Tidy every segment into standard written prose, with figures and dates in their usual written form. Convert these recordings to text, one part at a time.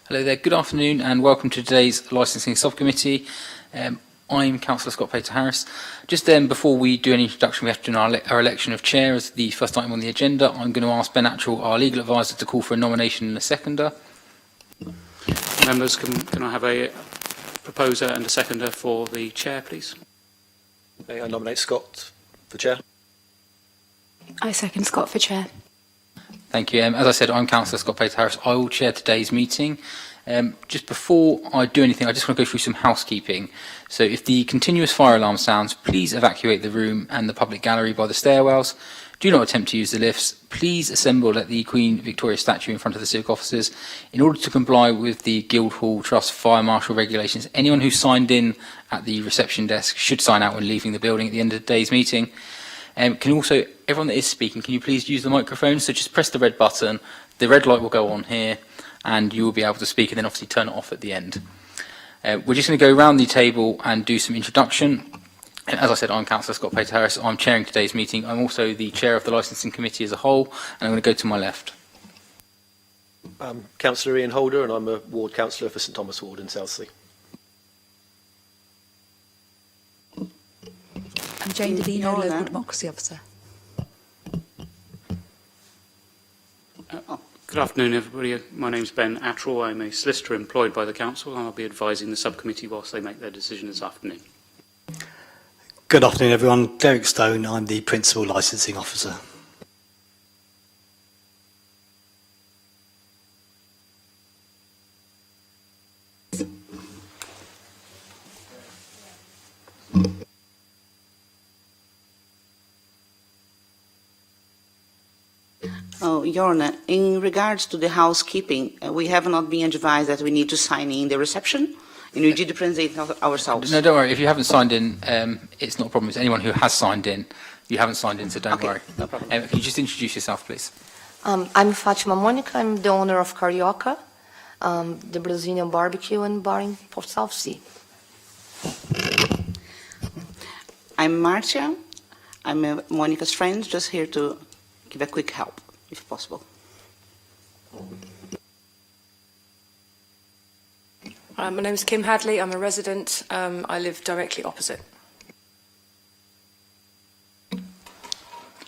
Hello there, good afternoon and welcome to today's Licensing Subcommittee. I'm Councillor Scott Pater-Harris. Just then, before we do any introduction, we have to do our election of chair as the first item on the agenda. I'm going to ask Ben Attrell, our legal advisor, to call for a nomination and a seconder. Members, can I have a proposer and a seconder for the chair, please? I nominate Scott for chair. I second Scott for chair. Thank you. As I said, I'm Councillor Scott Pater-Harris. I will chair today's meeting. Just before I do anything, I just want to go through some housekeeping. So if the continuous fire alarm sounds, please evacuate the room and the public gallery by the stairwells. Do not attempt to use the lifts. Please assemble at the Queen Victoria statue in front of the civic officers. In order to comply with the Guildhall Trust Fire Marshal regulations, anyone who signed in at the reception desk should sign out when leaving the building at the end of today's meeting. Can also, everyone that is speaking, can you please use the microphone? So just press the red button, the red light will go on here, and you will be able to speak, and then obviously turn it off at the end. We're just going to go around the table and do some introduction. As I said, I'm Councillor Scott Pater-Harris. I'm chairing today's meeting. I'm also the chair of the Licensing Committee as a whole, and I'm going to go to my left. I'm Councillor Ian Holder, and I'm a ward councillor for St Thomas Ward in Southsea. I'm Jane Davino, Local Democracy Officer. Good afternoon, everybody. My name is Ben Attrell. I'm a solicitor employed by the council, and I'll be advising the subcommittee whilst they make their decision this afternoon. Good afternoon, everyone. Derek Stone. I'm the Principal Licensing Officer. Oh, Jorna, in regards to the housekeeping, we have not been advised that we need to sign in the reception, and we did present ourselves. No, don't worry. If you haven't signed in, it's not a problem. It's anyone who has signed in. You haven't signed in, so don't worry. No problem. Can you just introduce yourself, please? I'm Fatima Monica. I'm the owner of Carioca, the Brazilian barbecue and bar in Port Southsea. I'm Marcia. I'm Monica's friend, just here to give a quick help, if possible. My name is Kim Hadley. I'm a resident. I live directly opposite.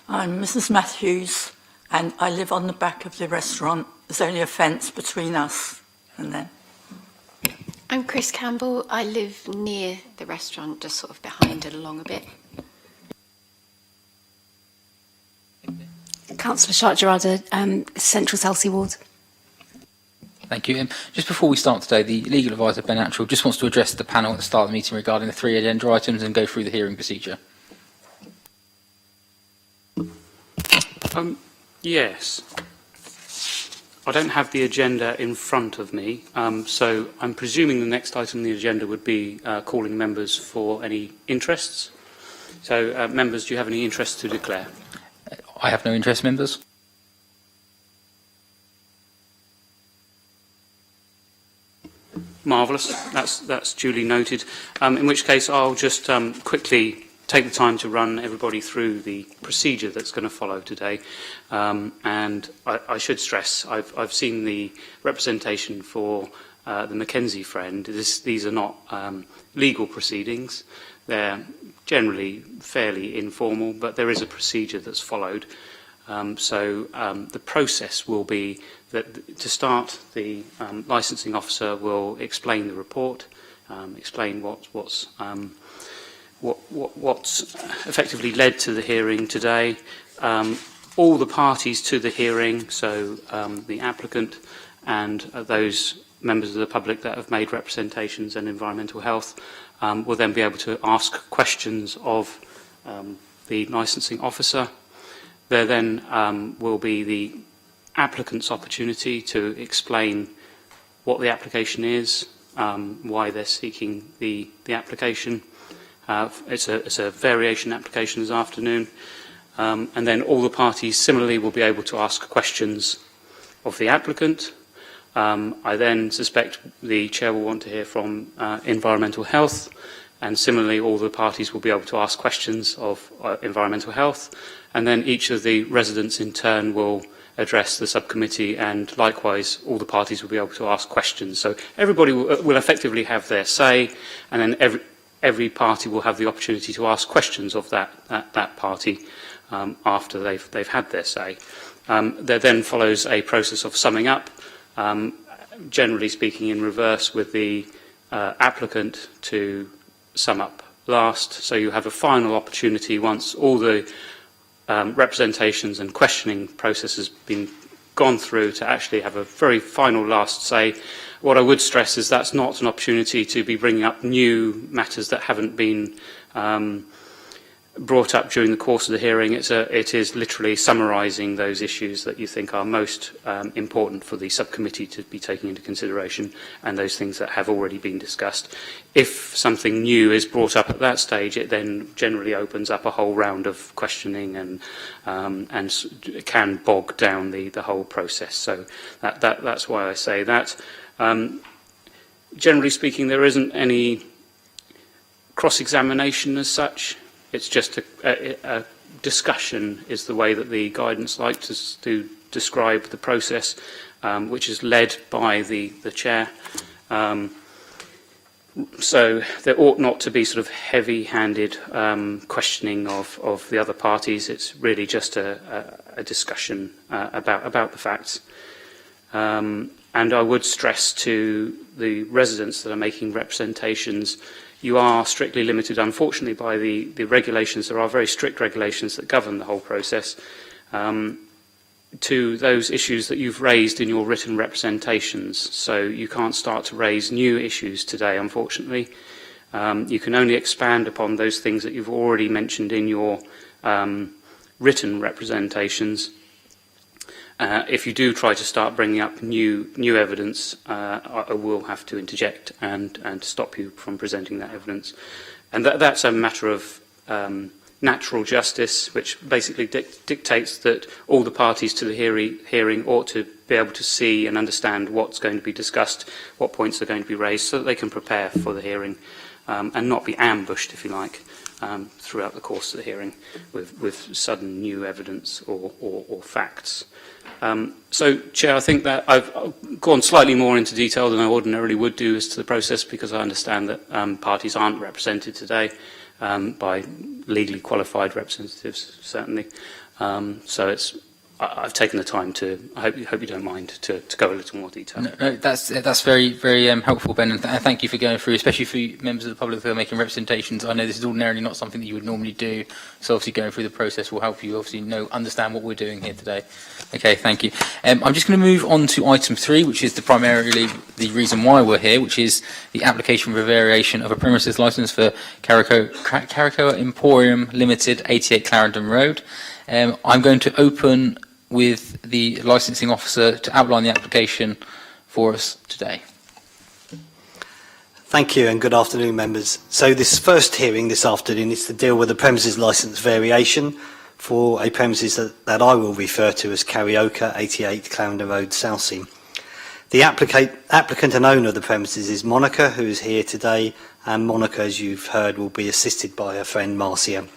I'm Mrs. Matthews, and I live on the back of the restaurant. There's only a fence between us and them. I'm Chris Campbell. I live near the restaurant, just sort of behind it along a bit. Councillor Sharp-Gerrard, Central Southsea Ward. Thank you. Just before we start today, the legal advisor, Ben Attrell, just wants to address the panel at the start of the meeting regarding the 3 agenda items and go through the hearing procedure. Yes. I don't have the agenda in front of me, so I'm presuming the next item on the agenda would be calling members for any interests. So, members, do you have any interests to declare? I have no interest, members. Marvellous. That's duly noted. In which case, I'll just quickly take the time to run everybody through the procedure that's going to follow today. And I should stress, I've seen the representation for the Mackenzie friend. These are not legal proceedings. They're generally fairly informal, but there is a procedure that's followed. The process will be that to start, the licensing officer will explain the report, explain what's effectively led to the hearing today. All the parties to the hearing, so the applicant and those members of the public that have made representations in environmental health, will then be able to ask questions of the licensing officer. There then will be the applicant's opportunity to explain what the application is, why they're seeking the application. It's a variation application this afternoon. And then all the parties similarly will be able to ask questions of the applicant. I then suspect the chair will want to hear from environmental health, and similarly all the parties will be able to ask questions of environmental health, and then each of the residents in turn will address the subcommittee, and likewise all the parties will be able to ask questions. So everybody will effectively have their say, and then every party will have the opportunity to ask questions of that party after they've had their say. There then follows a process of summing up, generally speaking in reverse, with the applicant to sum up last. So you have a final opportunity once all the representations and questioning process has been gone through to actually have a very final last say. What I would stress is that's not an opportunity to be bringing up new matters that haven't been brought up during the course of the hearing. It is literally summarising those issues that you think are most important for the subcommittee to be taking into consideration, and those things that have already been discussed. If something new is brought up at that stage, it then generally opens up a whole round of questioning and can bog down the whole process. So that's why I say that. Generally speaking, there isn't any cross-examination as such. It's just a discussion is the way that the guidance likes to describe the process, which is led by the chair. So there ought not to be sort of heavy-handed questioning of the other parties. It's really just a discussion about the facts. And I would stress to the residents that are making representations, you are strictly limited, unfortunately, by the regulations. There are very strict regulations that govern the whole process to those issues that you've raised in your written representations. So you can't start to raise new issues today, unfortunately. You can only expand upon those things that you've already mentioned in your written representations. If you do try to start bringing up new evidence, I will have to interject and stop you from presenting that evidence. And that's a matter of natural justice, which basically dictates that all the parties to the hearing ought to be able to see and understand what's going to be discussed, what points are going to be raised, so that they can prepare for the hearing and not be ambushed, if you like, throughout the course of the hearing with sudden new evidence or facts. So, Chair, I think that I've gone slightly more into detail than I ordinarily would do as to the process, because I understand that parties aren't represented today by legally qualified representatives, certainly. So I've taken the time to, I hope you don't mind, to go a little more detail. No, that's very, very helpful, Ben, and thank you for going through, especially for members of the public who are making representations. I know this is ordinarily not something that you would normally do, so obviously going through the process will help you obviously understand what we're doing here today. Okay, thank you. I'm just going to move on to item 3, which is primarily the reason why we're here, which is the application for a variation of a premises licence for Caracoa Emporium Limited, 88 Clarendon Road. I'm going to open with the licensing officer to outline the application for us today. Thank you and good afternoon, members. So this first hearing this afternoon is to deal with a premises licence variation for a premises that I will refer to as Carioca, 88 Clarendon Road, Southsea. The applicant and owner of the premises is Monica, who is here today, and Monica, as you've heard, will be assisted by her friend Marcia.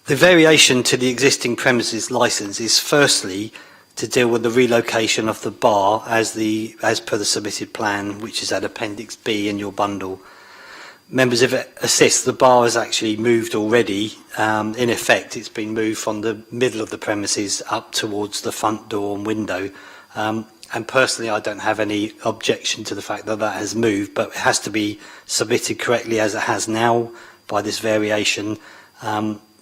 The variation to the existing premises licence is firstly to deal with the relocation of the bar as per the submitted plan, which is at Appendix B in your bundle. Members, if it assists, the bar has actually moved already. In effect, it's been moved from the middle of the premises up towards the front door and window. And personally, I don't have any objection to the fact that that has moved, but it has to be submitted correctly as it has now by this variation.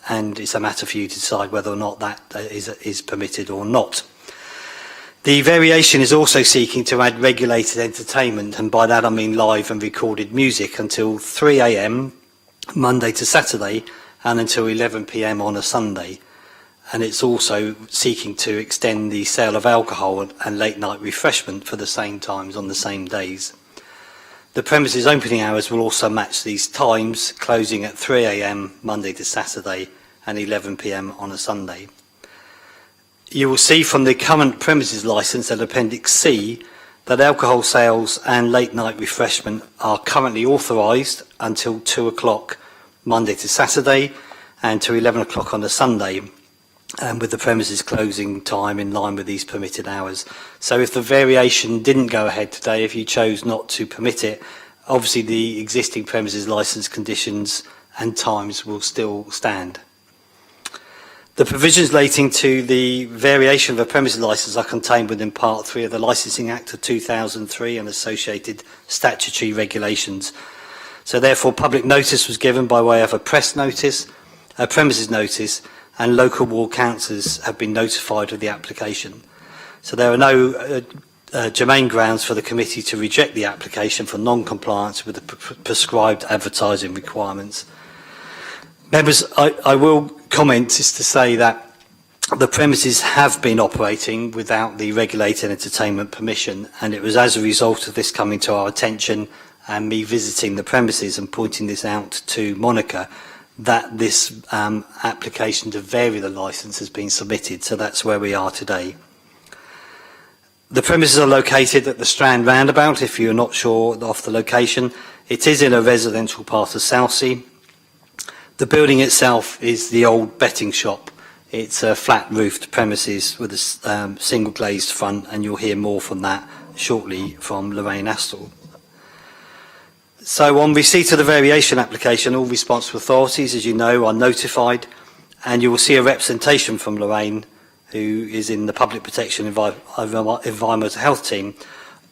And it's a matter for you to decide whether or not that is permitted or not. The variation is also seeking to add regulated entertainment, and by that I mean live and recorded music, until 3 a.m. Monday to Saturday and until 11 p.m. on a Sunday. And it's also seeking to extend the sale of alcohol and late night refreshment for the same times on the same days. The premises opening hours will also match these times, closing at 3 a.m. Monday to Saturday and 11 p.m. on a Sunday. You will see from the current premises licence at Appendix C that alcohol sales and late night refreshment are currently authorised until 2 o'clock Monday to Saturday and to 11 o'clock on a Sunday. and with the premises closing time in line with these permitted hours. So if the variation didn't go ahead today, if you chose not to permit it, obviously the existing premises licence conditions and times will still stand. The provisions relating to the variation of a premises licence are contained within Part 3 of the Licensing Act of 2003 and associated statutory regulations. So therefore public notice was given by way of a press notice, a premises notice, and local ward councillors have been notified of the application. So there are no germane grounds for the committee to reject the application for non-compliance with the prescribed advertising requirements. Members, I will comment is to say that the premises have been operating without the regulated entertainment permission, and it was as a result of this coming to our attention and me visiting the premises and pointing this out to Monica that this application to vary the licence has been submitted. So that's where we are today. The premises are located at the Strand Roundabout, if you're not sure of the location. It is in a residential part of Southsea. The building itself is the old betting shop. It's a flat-roofed premises with a single glazed front, and you'll hear more from that shortly from Lorraine Astle. So on receipt of the variation application, all responsible authorities, as you know, are notified, and you will see a representation from Lorraine, who is in the Public Protection Environmental Health team,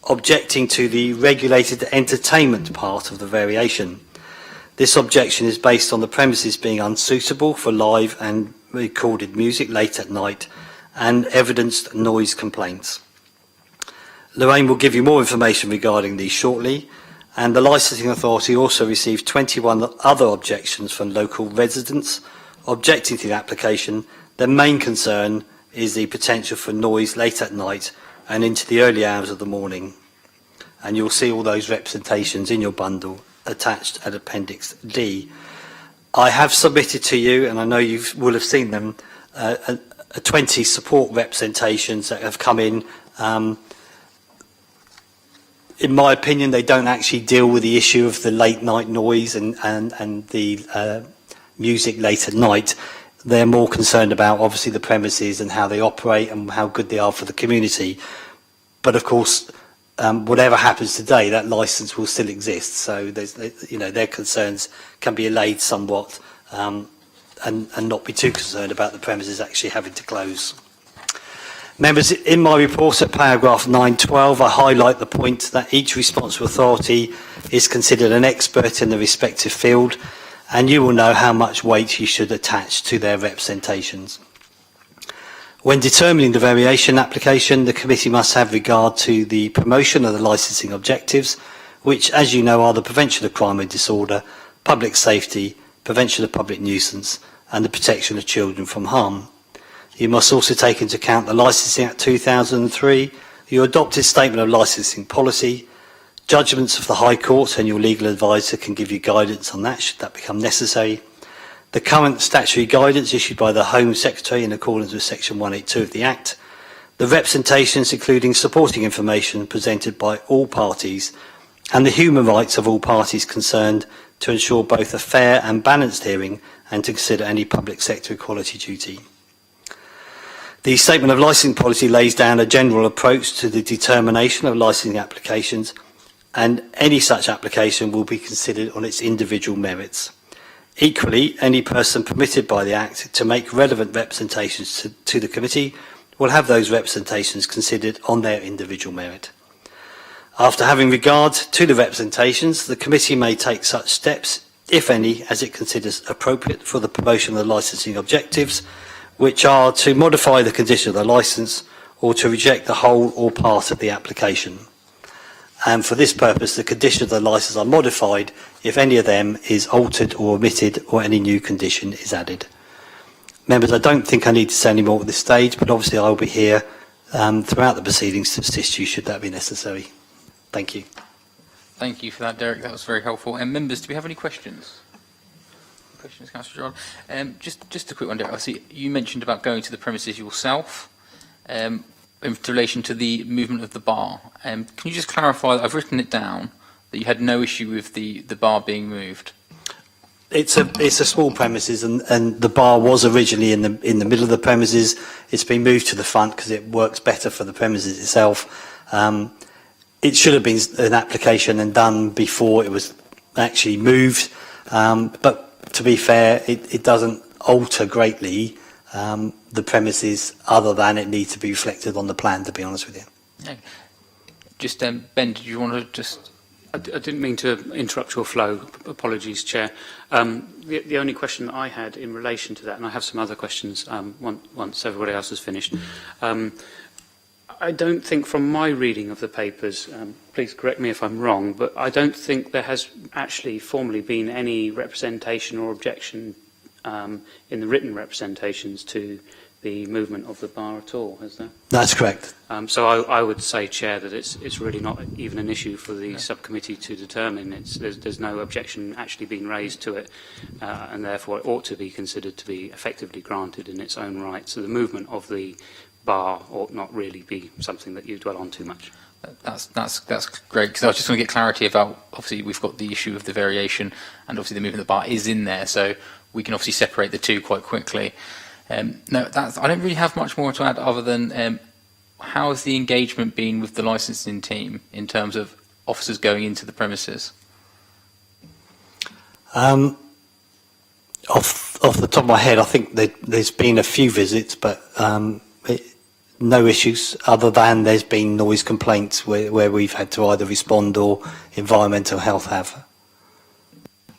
objecting to the regulated entertainment part of the variation. This objection is based on the premises being unsuitable for live and recorded music late at night and evidenced noise complaints. Lorraine will give you more information regarding these shortly, and the licensing authority also received 21 other objections from local residents objecting to the application. Their main concern is the potential for noise late at night and into the early hours of the morning. And you'll see all those representations in your bundle attached at Appendix D. I have submitted to you, and I know you will have seen them, 20 support representations that have come in. In my opinion, they don't actually deal with the issue of the late night noise and the music late at night. They're more concerned about obviously the premises and how they operate and how good they are for the community. But of course, whatever happens today, that licence will still exist. So their concerns can be allayed somewhat and not be too concerned about the premises actually having to close. Members, in my report at paragraph 912, I highlight the point that each responsible authority is considered an expert in the respective field, and you will know how much weight you should attach to their representations. When determining the variation application, the committee must have regard to the promotion of the licensing objectives, which, as you know, are the prevention of crime and disorder, public safety, prevention of public nuisance, and the protection of children from harm. You must also take into account the Licensing Act 2003, your adopted statement of licensing policy, judgments of the High Court, and your legal advisor can give you guidance on that should that become necessary. The current statutory guidance issued by the Home Secretary in accordance with Section 182 of the Act, the representations including supporting information presented by all parties, and the human rights of all parties concerned to ensure both a fair and balanced hearing and to consider any public sector equality duty. The Statement of Licensing Policy lays down a general approach to the determination of licensing applications, and any such application will be considered on its individual merits. Equally, any person permitted by the Act to make relevant representations to the committee will have those representations considered on their individual merit. After having regard to the representations, the committee may take such steps, if any, as it considers appropriate for the promotion of the licensing objectives, which are to modify the condition of the licence or to reject the whole or part of the application. And for this purpose, the conditions of the licence are modified if any of them is altered or omitted or any new condition is added. Members, I don't think I need to say any more at this stage, but obviously I will be here throughout the proceedings to assist you should that be necessary. Thank you. Thank you for that, Derek. That was very helpful. And members, do we have any questions? Questions, Councillor Gerard? Just a quick one, Derek. I see you mentioned about going to the premises yourself in relation to the movement of the bar. Can you just clarify, I've written it down, that you had no issue with the bar being moved? It's a small premises, and the bar was originally in the middle of the premises. It's been moved to the front because it works better for the premises itself. It should have been an application and done before it was actually moved. But to be fair, it doesn't alter greatly the premises, other than it needs to be reflected on the plan. To be honest with you. Okay. Just Ben, did you want to just? I didn't mean to interrupt your flow. Apologies, Chair. The only question that I had in relation to that, and I have some other questions once everybody else has finished. I don't think, from my reading of the papers, please correct me if I'm wrong, but I don't think there has actually formally been any representation or objection in the written representations to the movement of the bar at all, has there? That's correct. So I would say, Chair, that it's really not even an issue for the subcommittee to determine. There's no objection actually being raised to it, and therefore it ought to be considered to be effectively granted in its own right. So the movement of the bar ought not really be something that you dwell on too much. That's great, because I was just going to get clarity about, obviously we've got the issue of the variation, and obviously the movement of the bar is in there, so we can obviously separate the two quite quickly. No, I don't really have much more to add other than how has the engagement been with the licensing team in terms of officers going into the premises? Off the top of my head, I think there's been a few visits, but no issues other than there's been noise complaints where we've had to either respond or environmental health have.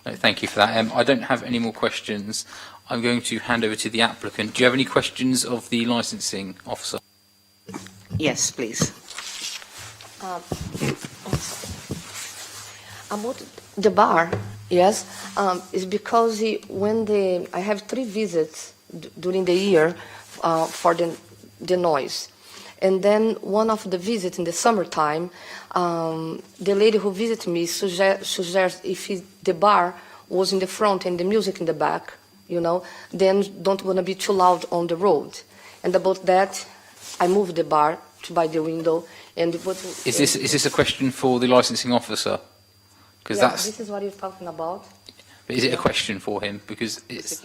No, thank you for that. I don't have any more questions. I'm going to hand over to the applicant. Do you have any questions of the licensing officer? Yes, please. About the bar, yes, is because I have 3 visits during the year for the noise. And then one of the visits in the summertime, the lady who visited me suggests if the bar was in the front and the music in the back, then don't want to be too loud on the road. And about that, I moved the bar by the window. And Is this a question for the licensing officer? Because this is what you're talking about. But is it a question for him? Because it's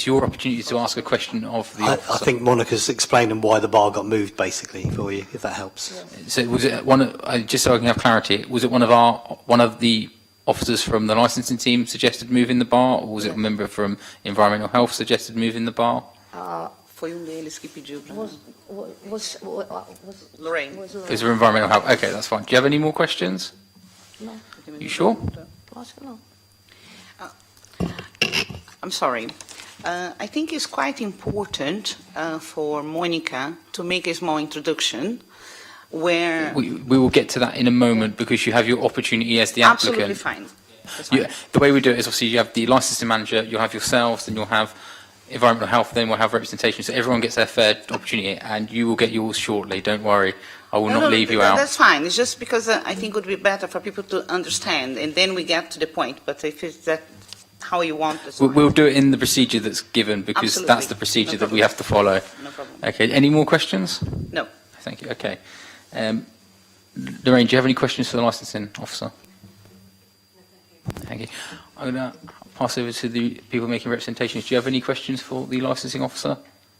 your opportunity to ask a question of the officer. I think Monica's explaining why the bar got moved, basically, for you, if that helps. Yeah. So was it just so I can have clarity, was it one of the officers from the licensing team suggested moving the bar, or was it a member from environmental health suggested moving the bar? Foi deles que pediu para... Was Lorraine. It was environmental health. Okay, that's fine. Do you have any more questions? No. You sure? No. I'm sorry. I think it's quite important for Monica to make a small introduction where... We will get to that in a moment, because you have your opportunity as the applicant. Absolutely fine. That's fine. The way we do it is, obviously you have the licensing manager, you'll have yourselves, then you'll have environmental health, then we'll have representation. So everyone gets their fair opportunity, and you will get yours shortly. Don't worry. I will not leave you out. That's fine. It's just because I think it would be better for people to understand, and then we get to the point. But if it's that how you want it. We'll do it in the procedure that's given, because Absolutely. that's the procedure that we have to follow. No problem. Okay, any more questions? No. Thank you. Okay. Lorraine, do you have any questions for the licensing officer? Thank you. I'm going to pass over to the people making representations. Do you have any questions for the licensing officer?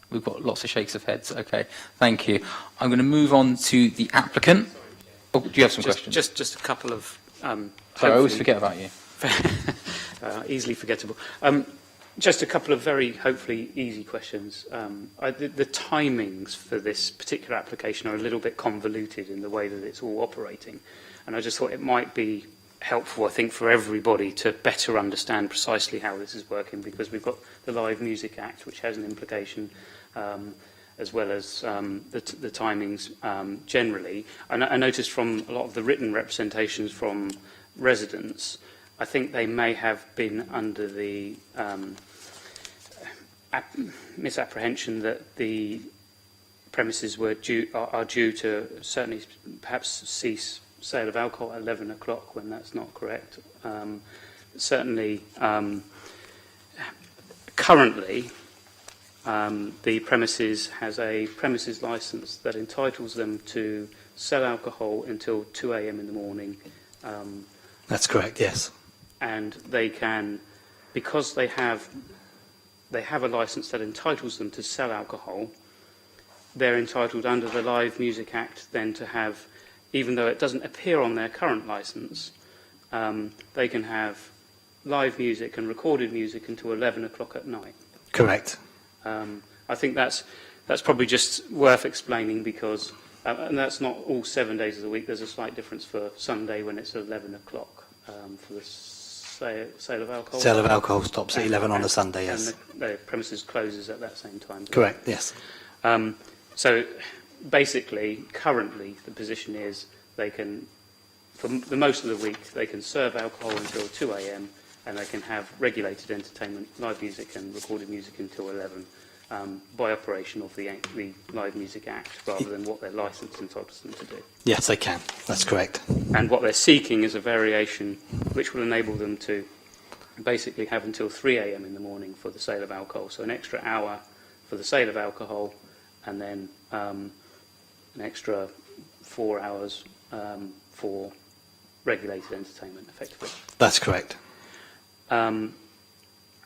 We've got lots of shakes of heads. Okay, thank you. I'm going to move on to the applicant. Oh, do you have some questions? Just a couple of... Sorry, I always forget about you. Easily forgettable. Just a couple of very, hopefully, easy questions. The timings for this particular application are a little bit convoluted in the way that it's all operating. And I just thought it might be helpful, I think, for everybody to better understand precisely how this is working, because we've got the Live Music Act, which has an implication, as well as the timings generally. And I noticed from a lot of the written representations from residents, I think they may have been under the misapprehension that the premises are due to certainly perhaps cease sale of alcohol at 11 o'clock, when that's not correct. Certainly, currently, the premises has a premises licence that entitles them to sell alcohol until 2 a.m. in the morning. That's correct, yes. And they can because they have a licence that entitles them to sell alcohol, they're entitled under the Live Music Act then to have, even though it doesn't appear on their current licence, they can have live music and recorded music until 11 o'clock at night. Correct. I think that's probably just worth explaining because, and that's not all 7 days of the week, there's a slight difference for Sunday when it's 11 o'clock for the sale of alcohol. Sale of alcohol stops at 11 on a Sunday, yes. And the premises closes at that same time. Correct, yes. So basically, currently, the position is they can, for the most of the week, they can serve alcohol until 2 a.m. and they can have regulated entertainment, live music and recorded music until 11 by operation of the Live Music Act rather than what their licence entitles them to do. Yes, they can. That's correct. And what they're seeking is a variation which will enable them to basically have until 3 a.m. in the morning for the sale of alcohol. So an extra hour for the sale of alcohol and then an extra 4 hours for regulated entertainment, effectively. That's correct.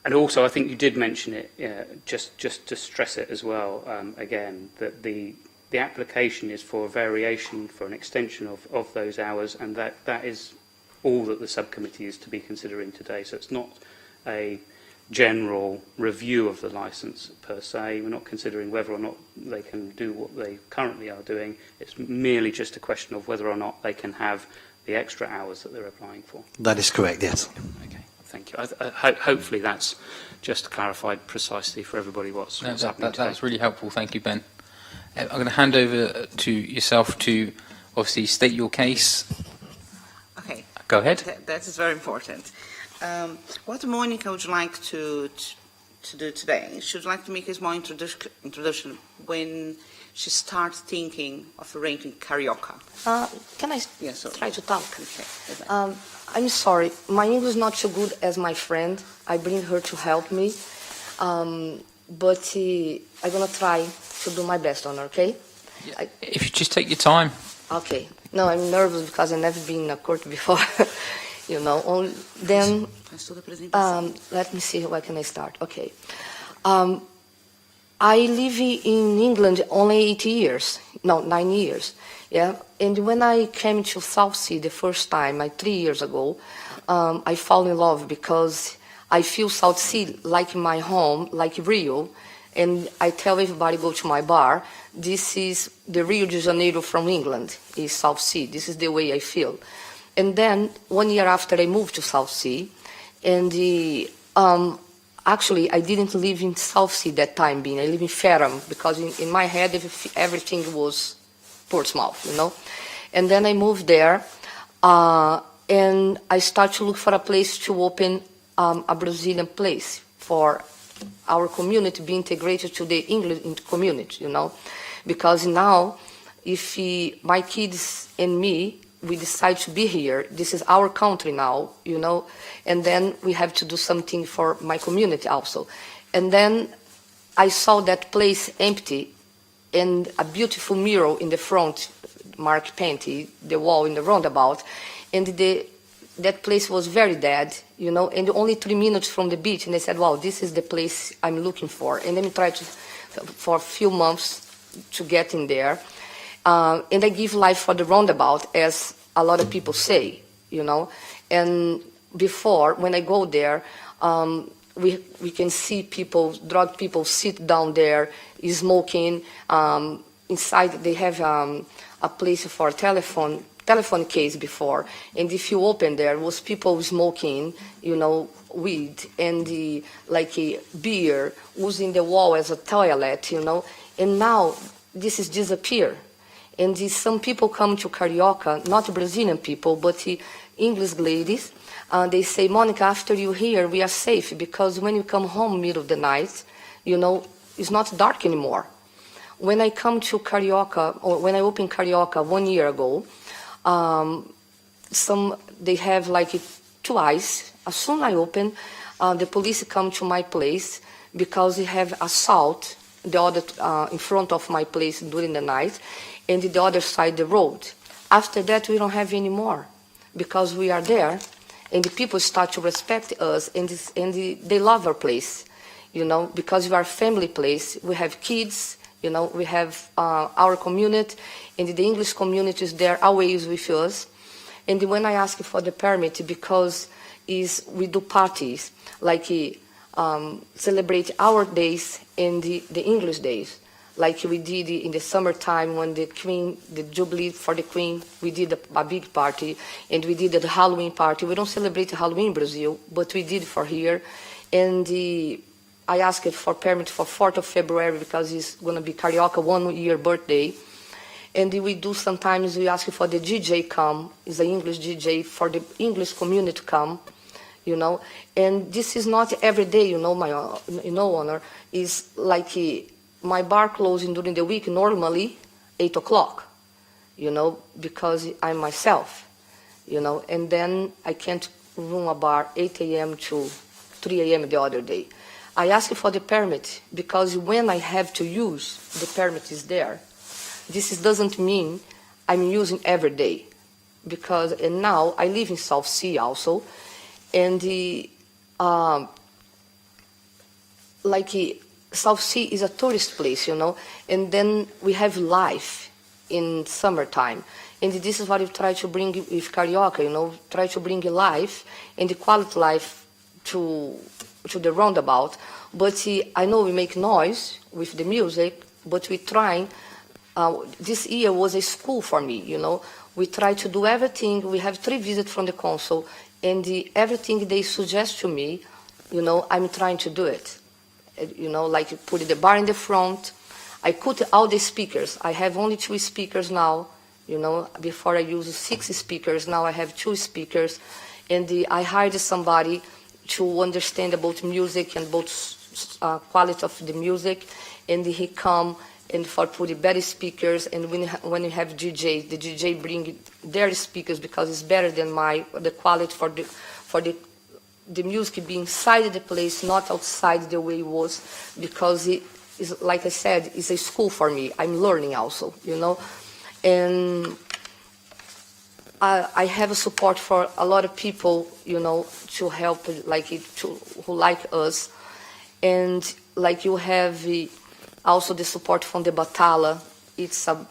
And also, I think you did mention it, just to stress it as well, again, that the application is for a variation, for an extension of those hours, and that is all that the subcommittee is to be considering today. So it's not a general review of the licence per se. We're not considering whether or not they can do what they currently are doing. It's merely just a question of whether or not they can have the extra hours that they're applying for. That is correct, yes. Okay, thank you. Hopefully that's just clarified precisely for everybody what's happening today. That's really helpful. Thank you, Ben. I'm going to hand over to yourself to obviously state your case. Okay. Go ahead. That is very important. What Monica would like to do today, she would like to make a small introduction when she starts thinking of arranging karaoke. Can I Yes, try to talk? Okay. I'm sorry, my English is not so good as my friend. I bring her to help me, but I'm gonna try to do my best on her. Okay? If you just take your time. Okay. No, I'm nervous because I've never been in a court before. You know. Then let me see. Where can I start? Okay. I live in England only 9 years. Yeah, and when I came to South Sea the first time, 3 years ago, I fell in love because I feel South Sea like my home, like Rio, and I tell everybody go to my bar, this is the Rio de Janeiro from England, is South Sea. This is the way I feel. And then 1 year after I moved to South Sea, and actually I didn't live in South Sea that time being. I live in Fareham because in my head everything was Portsmouth, you know. And then I moved there, and I started to look for a place to open a Brazilian place for our community to be integrated to the English community, you know. Because now, if my kids and me, we decide to be here, this is our country now, you know, and then we have to do something for my community also. And then I saw that place empty and a beautiful mural in the front, Mark painted, the wall in the roundabout, and that place was very dead, you know, and only 3 minutes from the beach, and I said, wow, this is the place I'm looking for. And then we tried for a few months to get in there. And I give life for the roundabout, as a lot of people say, you know. And before, when I go there, we can see people, drug people sit down there, smoking. Inside they have a place for a telephone case before. And if you open there, was people smoking, you know, weed and like a beer, using the wall as a toilet, you know. And now this is disappeared. And some people come to karaoke, not Brazilian people, but English ladies. They say, Monica, after you're here, we are safe, because when you come home middle of the night, you know, it's not dark anymore. When I come to karaoke, or when I opened karaoke 1 year ago, they have like twice. As soon as I open, the police come to my place because they have assault the other in front of my place during the night, and the other side the road. After that, we don't have any more, because we are there, and the people start to respect us, and they love our place, you know, because we are a family place. We have kids, you know, we have our community, and the English community is there always with us. And when I ask for the permit, because we do parties, like celebrate our days and the English days. Like we did in the summertime when the Jubilee for the Queen, we did a big party, and we did the Halloween party. We don't celebrate Halloween in Brazil, but we did for here. And I asked for permit for 4th of February because it's going to be Carioca 1 year birthday. And we do sometimes, we ask for the DJ come, is an English DJ for the English community to come, you know. And this is not every day, you know, Honor, is like my bar closing during the week normally 8 o'clock, you know, because I'm myself, you know, and then I can't run a bar 8 a.m. to 3 a.m. the other day. I asked for the permit because when I have to use, the permit is there. Doesn't mean I'm using every day, because and now I live in South Sea also, and South Sea is a tourist place, you know, and then we have life in summertime. And this is what we try to bring with Carioca, you know, try to bring life and the quality life to the roundabout. But I know we make noise with the music, but we try, this year was a school for me, you know. We try to do everything. We have 3 visits from the council, and everything they suggest to me, you know, I'm trying to do it. You know, like put the bar in the front. I cut all the speakers. I have only 2 speakers now. You know, before I used 6 speakers. Now I have 2 speakers. And I hired somebody to understand about music and about quality of the music. And he come and for put better speakers. And when you have DJ, the DJ bring their speakers because it's better than the quality for the music being inside the place, not outside the way it was, because it is, like I said, it's a school for me. I'm learning also, you know. And I have a support for a lot of people, you know, to help, who like us. And like you have also the support from the Batala. It's a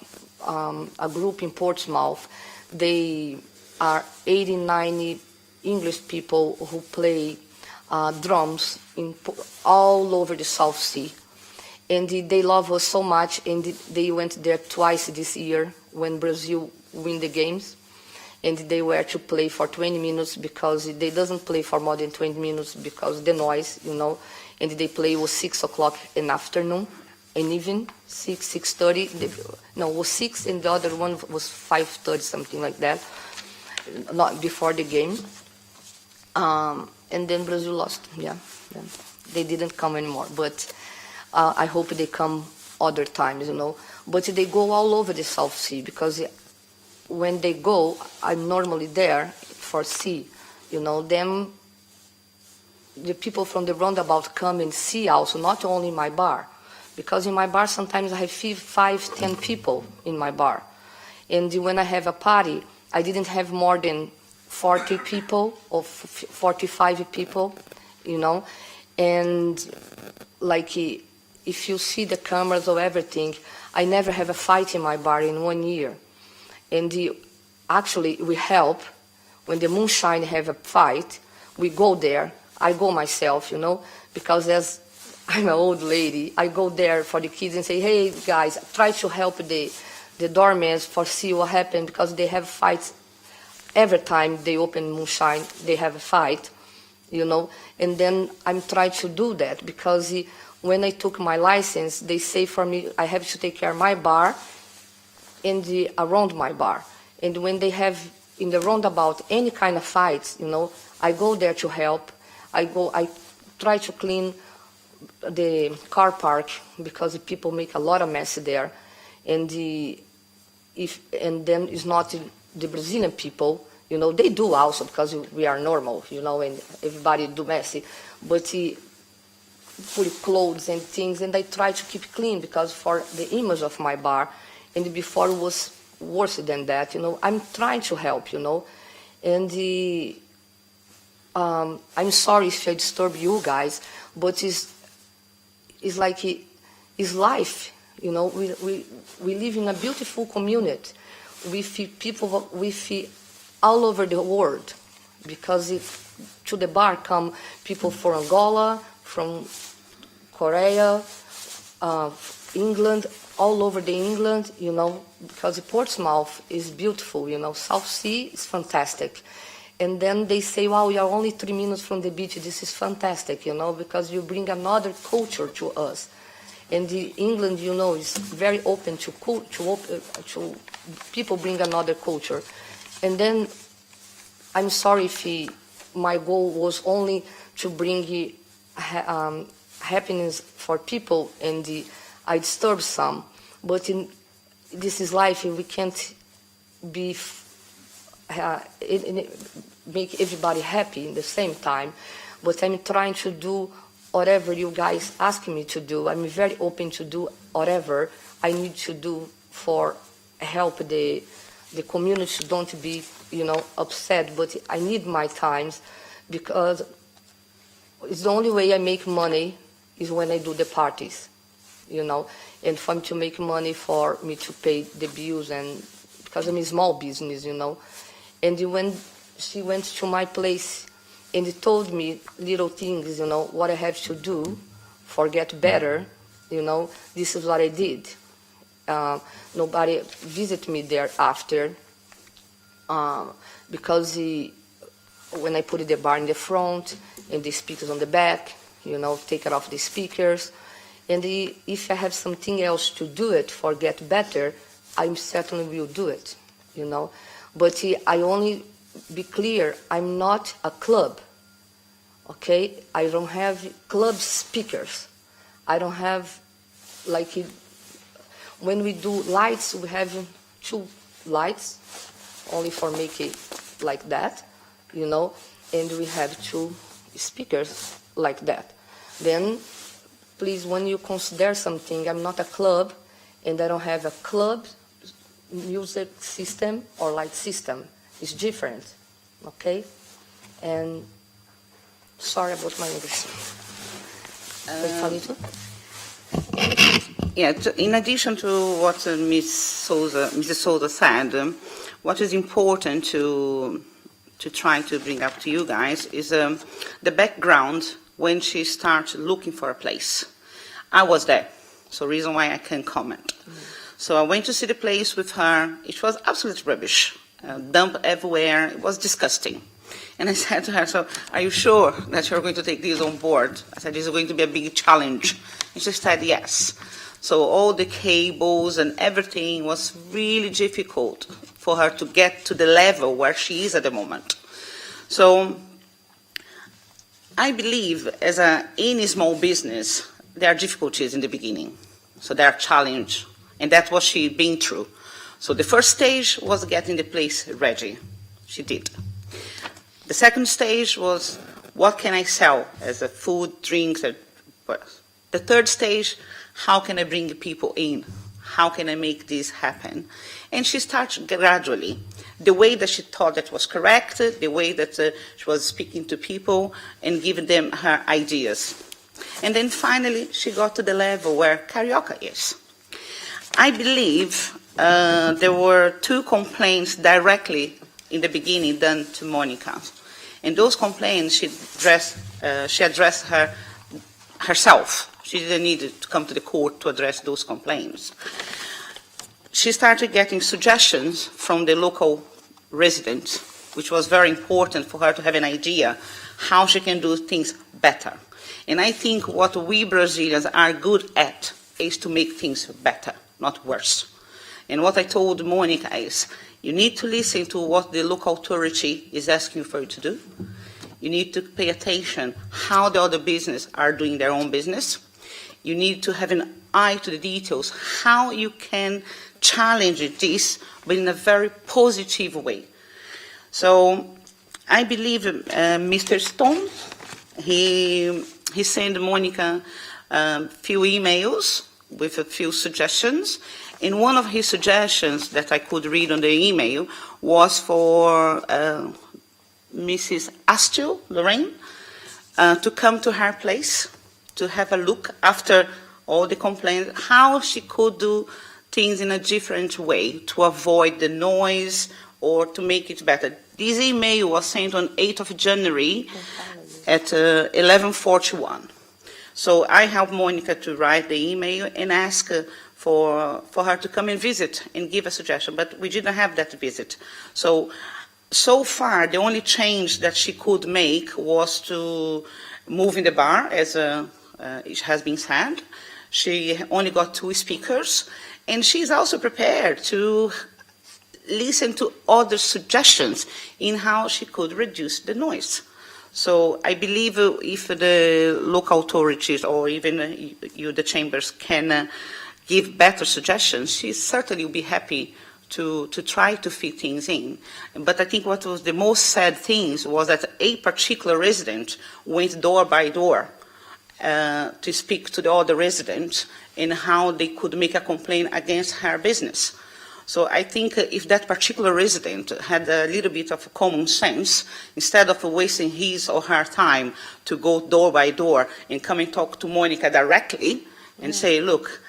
group in Portsmouth. They are 80, 90 English people who play drums all over the South Sea. And they love us so much, and they went there twice this year when Brazil win the games. And they were to play for 20 minutes because they doesn't play for more than 20 minutes because the noise, you know. And they play was 6 o'clock in the afternoon, and even 6:30. No, it was 6, and the other one was 5:30, something like that, not before the game. And then Brazil lost, yeah. They didn't come anymore, but I hope they come other times, you know. But they go all over the South Sea, because when they go, I'm normally there for sea, you know. Them, the people from the roundabout come and see also, not only in my bar, because in my bar sometimes I have 5, 10 people in my bar. And when I have a party, I didn't have more than 40 people or 45 people, you know. And like if you see the cameras or everything, I never have a fight in my bar in 1 year. And actually we help when the Moonshine have a fight. We go there. I go myself, you know, because as I'm an old lady, I go there for the kids and say, hey guys, try to help the doormans for see what happened, because they have fights. Every time they open Moonshine, they have a fight, you know. And then I'm trying to do that, because when I took my license, they say for me, I have to take care of my bar and around my bar. And when they have in the roundabout any kind of fights, you know, I go there to help. I try to clean the car park, because the people make a lot of mess there. And then it's not the Brazilian people, you know, they do also, because we are normal, you know, and everybody do messy. But put clothes and things, and I try to keep clean, because for the image of my bar, and before it was worse than that, you know. I'm trying to help, you know. And I'm sorry if I disturb you guys, but it's like it's life. You know, we live in a beautiful community with people all over the world, because to the bar come people from Angola, from Korea, England, all over the England, you know, because Portsmouth is beautiful, you know, South Sea is fantastic. And then they say, wow, we are only 3 minutes from the beach. This is fantastic, you know, because you bring another culture to us. And England, you know, is very open to people bring another culture. And then I'm sorry if my goal was only to bring happiness for people, and I disturb some. But this is life, and we can't be make everybody happy in the same time. But I'm trying to do whatever you guys ask me to do. I'm very open to do whatever I need to do for help the community don't be, you know, upset. But I need my times, because it's the only way I make money is when I do the parties, you know, and for me to make money for me to pay the bills, and because I'm a small business, you know. And when she went to my place and told me little things, you know, what I have to do for get better, you know, this is what I did. Nobody visited me there after, because when I put the bar in the front and the speakers on the back, you know, take it off the speakers. And if I have something else to do it for get better, I certainly will do it, you know. But I only be clear, I'm not a club, okay? I don't have club speakers. I don't have, like, when we do lights, we have 2 lights, only for make it like that, you know, and we have 2 speakers like that. Then, please, when you consider something, I'm not a club, and I don't have a club music system or light system. It's different, okay? And sorry about my English. Yeah, in addition to what Mrs. Souza said, what is important to try to bring up to you guys is the background when she started looking for a place. I was there, so reason why I can comment. So I went to see the place with her. It was absolute rubbish, dump everywhere. It was disgusting. And I said to her, so are you sure that you're going to take this on board? I said, this is going to be a big challenge. And she said, yes. So all the cables and everything was really difficult for her to get to the level where she is at the moment. So I believe as any small business, there are difficulties in the beginning. So there are challenges. And that's what she's been through. So the first stage was getting the place ready. She did. The second stage was, what can I sell as a food, drinks? The third stage, how can I bring people in? How can I make this happen? And she started gradually. The way that she thought that was correct, the way that she was speaking to people and giving them her ideas. And then finally, she got to the level where Carioca is. I believe there were 2 complaints directly in the beginning done to Monica. And those complaints she addressed herself. She didn't need to come to the court to address those complaints. She started getting suggestions from the local residents, which was very important for her to have an idea how she can do things better. And I think what we Brazilians are good at is to make things better, not worse. And what I told Monica is, you need to listen to what the local authority is asking for you to do. You need to pay attention how the other business are doing their own business. You need to have an eye to the details, how you can challenge this, but in a very positive way. So I believe Mr. Stone, he sent Monica a few emails with a few suggestions. And one of his suggestions that I could read on the email was for Mrs. Astil, Lorraine, to come to her place to have a look after all the complaints, how she could do things in a different way to avoid the noise or to make it better. This email was sent on 8th of January at 11:41. So I helped Monica to write the email and ask for her to come and visit and give a suggestion, but we didn't have that visit. So far, the only change that she could make was to move in the bar, as it has been said. She only got 2 speakers, and she's also prepared to listen to other suggestions in how she could reduce the noise. So I believe if the local authorities or even you, the chambers, can give better suggestions, she certainly will be happy to try to fit things in. But I think what was the most sad thing was that a particular resident went door by door to speak to the other residents and how they could make a complaint against her business. So I think if that particular resident had a little bit of common sense, instead of wasting his or her time to go door by door and come and talk to Monica directly and say, look,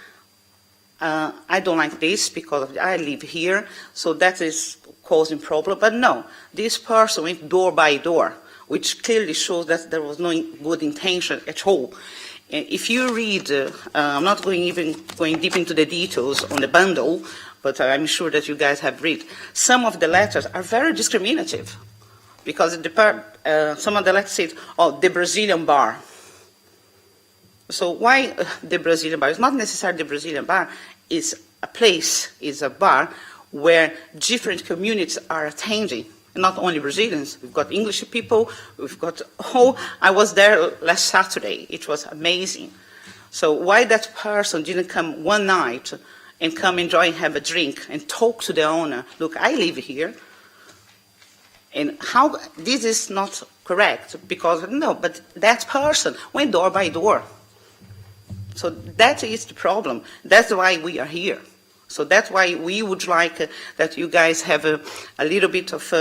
I don't like this because I live here, so that is causing problem. But no, this person went door by door, which clearly shows that there was no good intention at all. If you read, I'm not going deep into the details on the bundle, but I'm sure that you guys have read. Some of the letters are very discriminative, because some of the letters say, "Oh, the Brazilian bar." So why the Brazilian bar? It's not necessarily the Brazilian bar. It's a place, it's a bar where different communities are attending. Not only Brazilians, we've got English people, we've got I was there last Saturday, it was amazing. So why that person didn't come one night and come enjoy and have a drink and talk to the owner, look, I live here, and how this is not correct, because no, but that person went door by door. So that is the problem. That's why we are here. So that's why we would like that you guys have a little bit of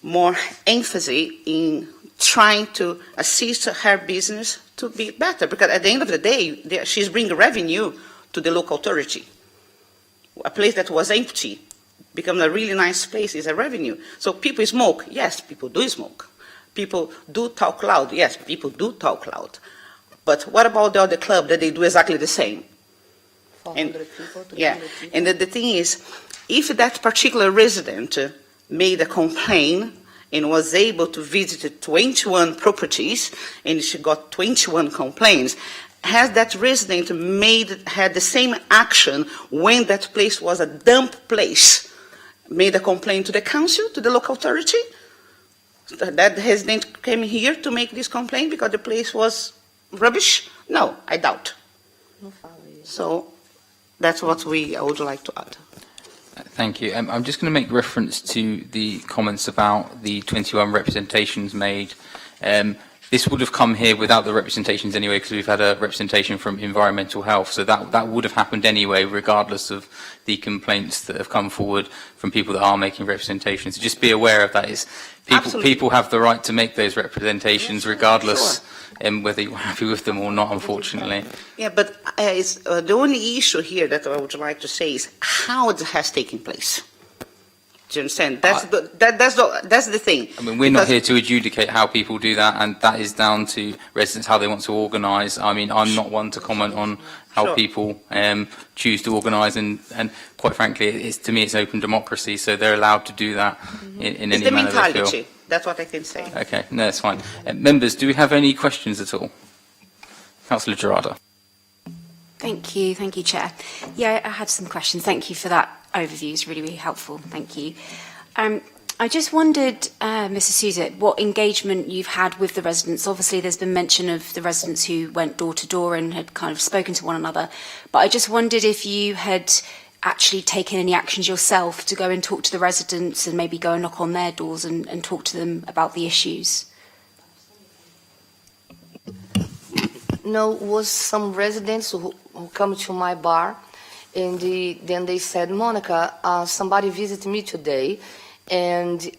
more emphasis in trying to assist her business to be better. Because at the end of the day, she's bringing revenue to the local authority. A place that was empty become a really nice place is a revenue. So people smoke. Yes, people do smoke. People do talk loud. Yes, people do talk loud. But what about the other club that they do exactly the same? And, yeah, and the thing is, if that particular resident made a complaint and was able to visit 21 properties and she got 21 complaints, has that resident had the same action when that place was a dump place, made a complaint to the council, to the local authority? That resident came here to make this complaint because the place was rubbish? No, I doubt. So that's what I would like to add. Thank you. I'm just going to make reference to the comments about the 21 representations made. This would have come here without the representations anyway, because we've had a representation from environmental health, so that would have happened anyway, regardless of the complaints that have come forward from people that are making representations. So just be aware of that. People have the right to make those representations, regardless whether you're happy with them or not, unfortunately. Yeah, but the only issue here that I would like to say is how it has taken place. Do you understand? That's the thing. I mean, we're not here to adjudicate how people do that, and that is down to residents how they want to organise. I mean, I'm not one to comment on how people choose to organise, and quite frankly, to me, it's open democracy, so they're allowed to do that in any manner they feel. Mentality. That's what I can say. Okay, no, that's fine. Members, do we have any questions at all? Councillor Gerardo. Thank you, Chair. Yeah, I had some questions. Thank you for that overview. It's really, really helpful. Thank you. I just wondered, Mrs. Sousa, what engagement you've had with the residents. Obviously, there's been mention of the residents who went door to door and had kind of spoken to one another. But I just wondered if you had actually taken any actions yourself to go and talk to the residents and maybe go and knock on their doors and talk to them about the issues. No, was some residents who come to my bar, and then they said, Monica, somebody visited me today, and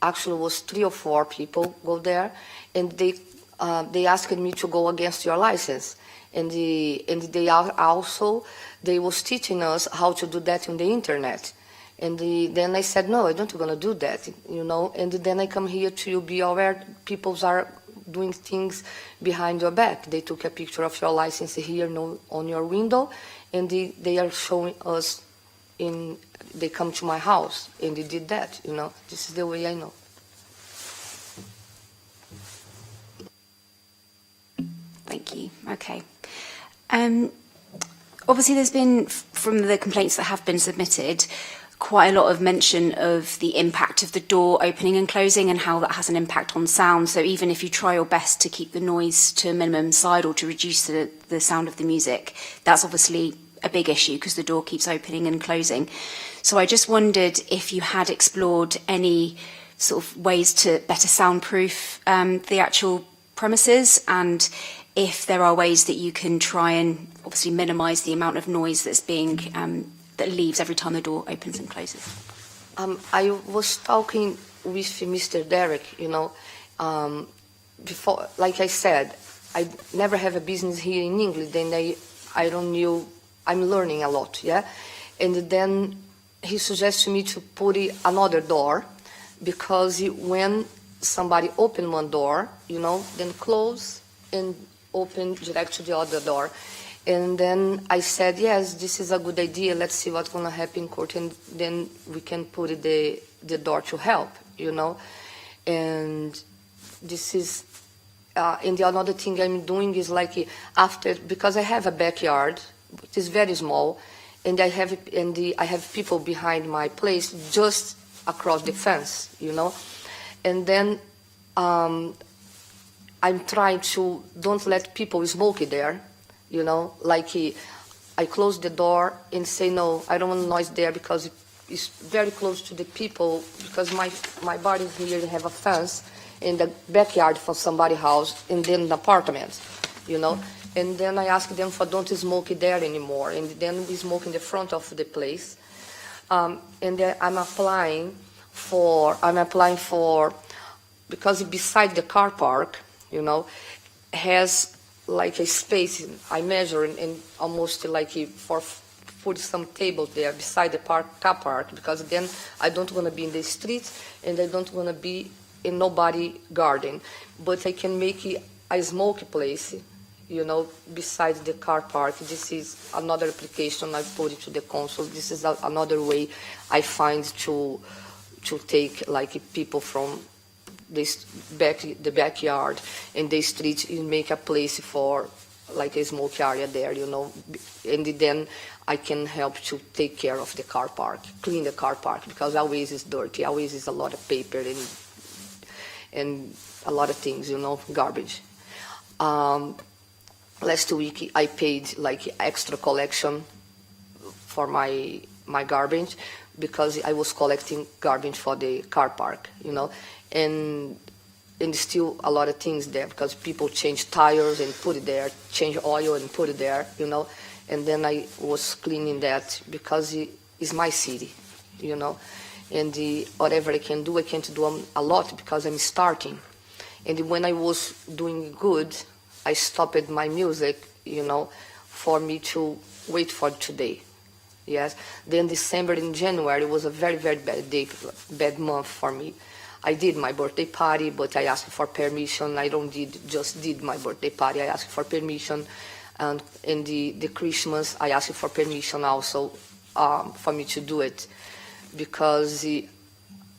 actually was 3 or 4 people go there, and they asked me to go against your license. And they also, they was teaching us how to do that on the internet. And then I said, no, I don't want to do that, you know. And then I come here to be aware people are doing things behind your back. They took a picture of your license here on your window, and they are showing us they come to my house, and they did that, you know. This is the way I know. Thank you. Okay. Obviously, there's been, from the complaints that have been submitted, quite a lot of mention of the impact of the door opening and closing and how that has an impact on sound. So even if you try your best to keep the noise to a minimum side or to reduce the sound of the music, that's obviously a big issue because the door keeps opening and closing. So I just wondered if you had explored any sort of ways to better soundproof the actual premises, and if there are ways that you can try and obviously minimise the amount of noise that's being that leaves every time the door opens and closes. I was talking with Mr. Derek, you know, before, like I said, I never have a business here in England, and I don't know, I'm learning a lot, yeah? And then he suggested me to put another door, because when somebody open one door, you know, then close and open direct to the other door. And then I said, yes, this is a good idea. Let's see what's going to happen in court, and then we can put the door to help, you know. And this is, and the another thing I'm doing is like because I have a backyard, it is very small, and I have people behind my place just across the fence, you know. And then I'm trying to don't let people smoke there, you know. Like I close the door and say, no, I don't want noise there because it's very close to the people, because my body here have a fence in the backyard for somebody's house and then an apartment, you know. And then I ask them for don't smoke there anymore, and then we smoke in the front of the place. And then I'm applying for, because beside the car park, you know, has like a space, I measure in almost like for put some tables there beside the car park, because then I don't want to be in the street and I don't want to be in nobody garden, but I can make it a smoke place, you know, beside the car park. This is another application I put it to the council. This is another way I find to take like people from the backyard and the street and make a place for like a smoke area there, you know, and then I can help to take care of the car park, clean the car park, because always is dirty, always is a lot of paper and a lot of things, you know, garbage. Last week I paid like extra collection for my garbage, because I was collecting garbage for the car park, you know, and still a lot of things there, because people change tires and put it there, change oil and put it there, you know, and then I was cleaning that because it's my city, you know, and whatever I can do, I can't do a lot because I'm starting. And when I was doing good, I stopped my music, you know, for me to wait for today. Yes. Then December and January was a very, very bad month for me. I did my birthday party, but I asked for permission. I don't just did my birthday party. I asked for permission. And in the Christmas, I asked for permission also for me to do it. Because,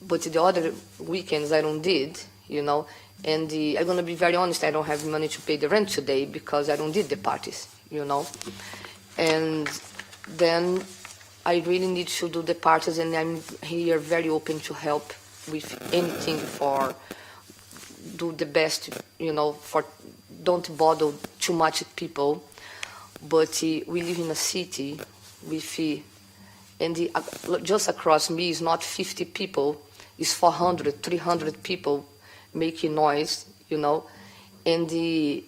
but the other weekends I don't did, you know. And I'm going to be very honest, I don't have money to pay the rent today because I don't did the parties, you know. And then I really need to do the parties, and I'm here very open to help with anything for do the best, you know, for don't bother too much people. But we live in a city with, and just across me is not 50 people, it's 400, 300 people making noise, you know, and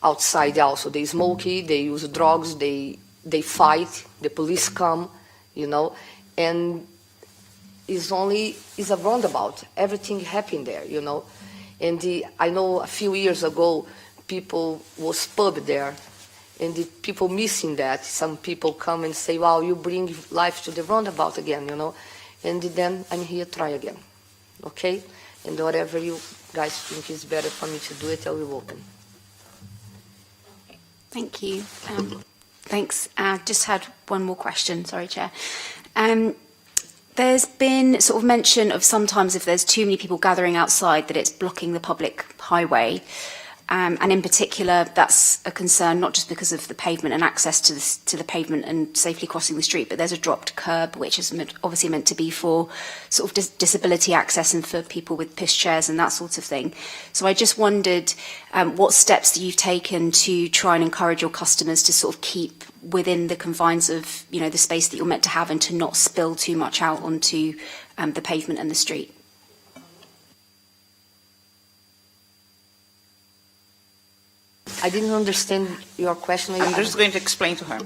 outside also they smoke, they use drugs, they fight, the police come, you know, and is a roundabout. Everything happened there, you know. And I know a few years ago, people was pub there, and the people missing that. Some people come and say, wow, you bring life to the roundabout again, you know. And then I'm here, try again, okay? And whatever you guys think is better for me to do it, I will open. Thank you. Thanks. Just had one more question. Sorry, Chair. There's been sort of mention of sometimes if there's too many people gathering outside that it's blocking the public highway. And in particular, that's a concern not just because of the pavement and access to the pavement and safely crossing the street, but there's a dropped curb, which is obviously meant to be for sort of disability access and for people with pushchairs and that sort of thing. So I just wondered what steps that you've taken to try and encourage your customers to sort of keep within the confines of, you know, the space that you're meant to have and to not spill too much out onto the pavement and the street. I didn't understand your question. I'm just going to explain to her.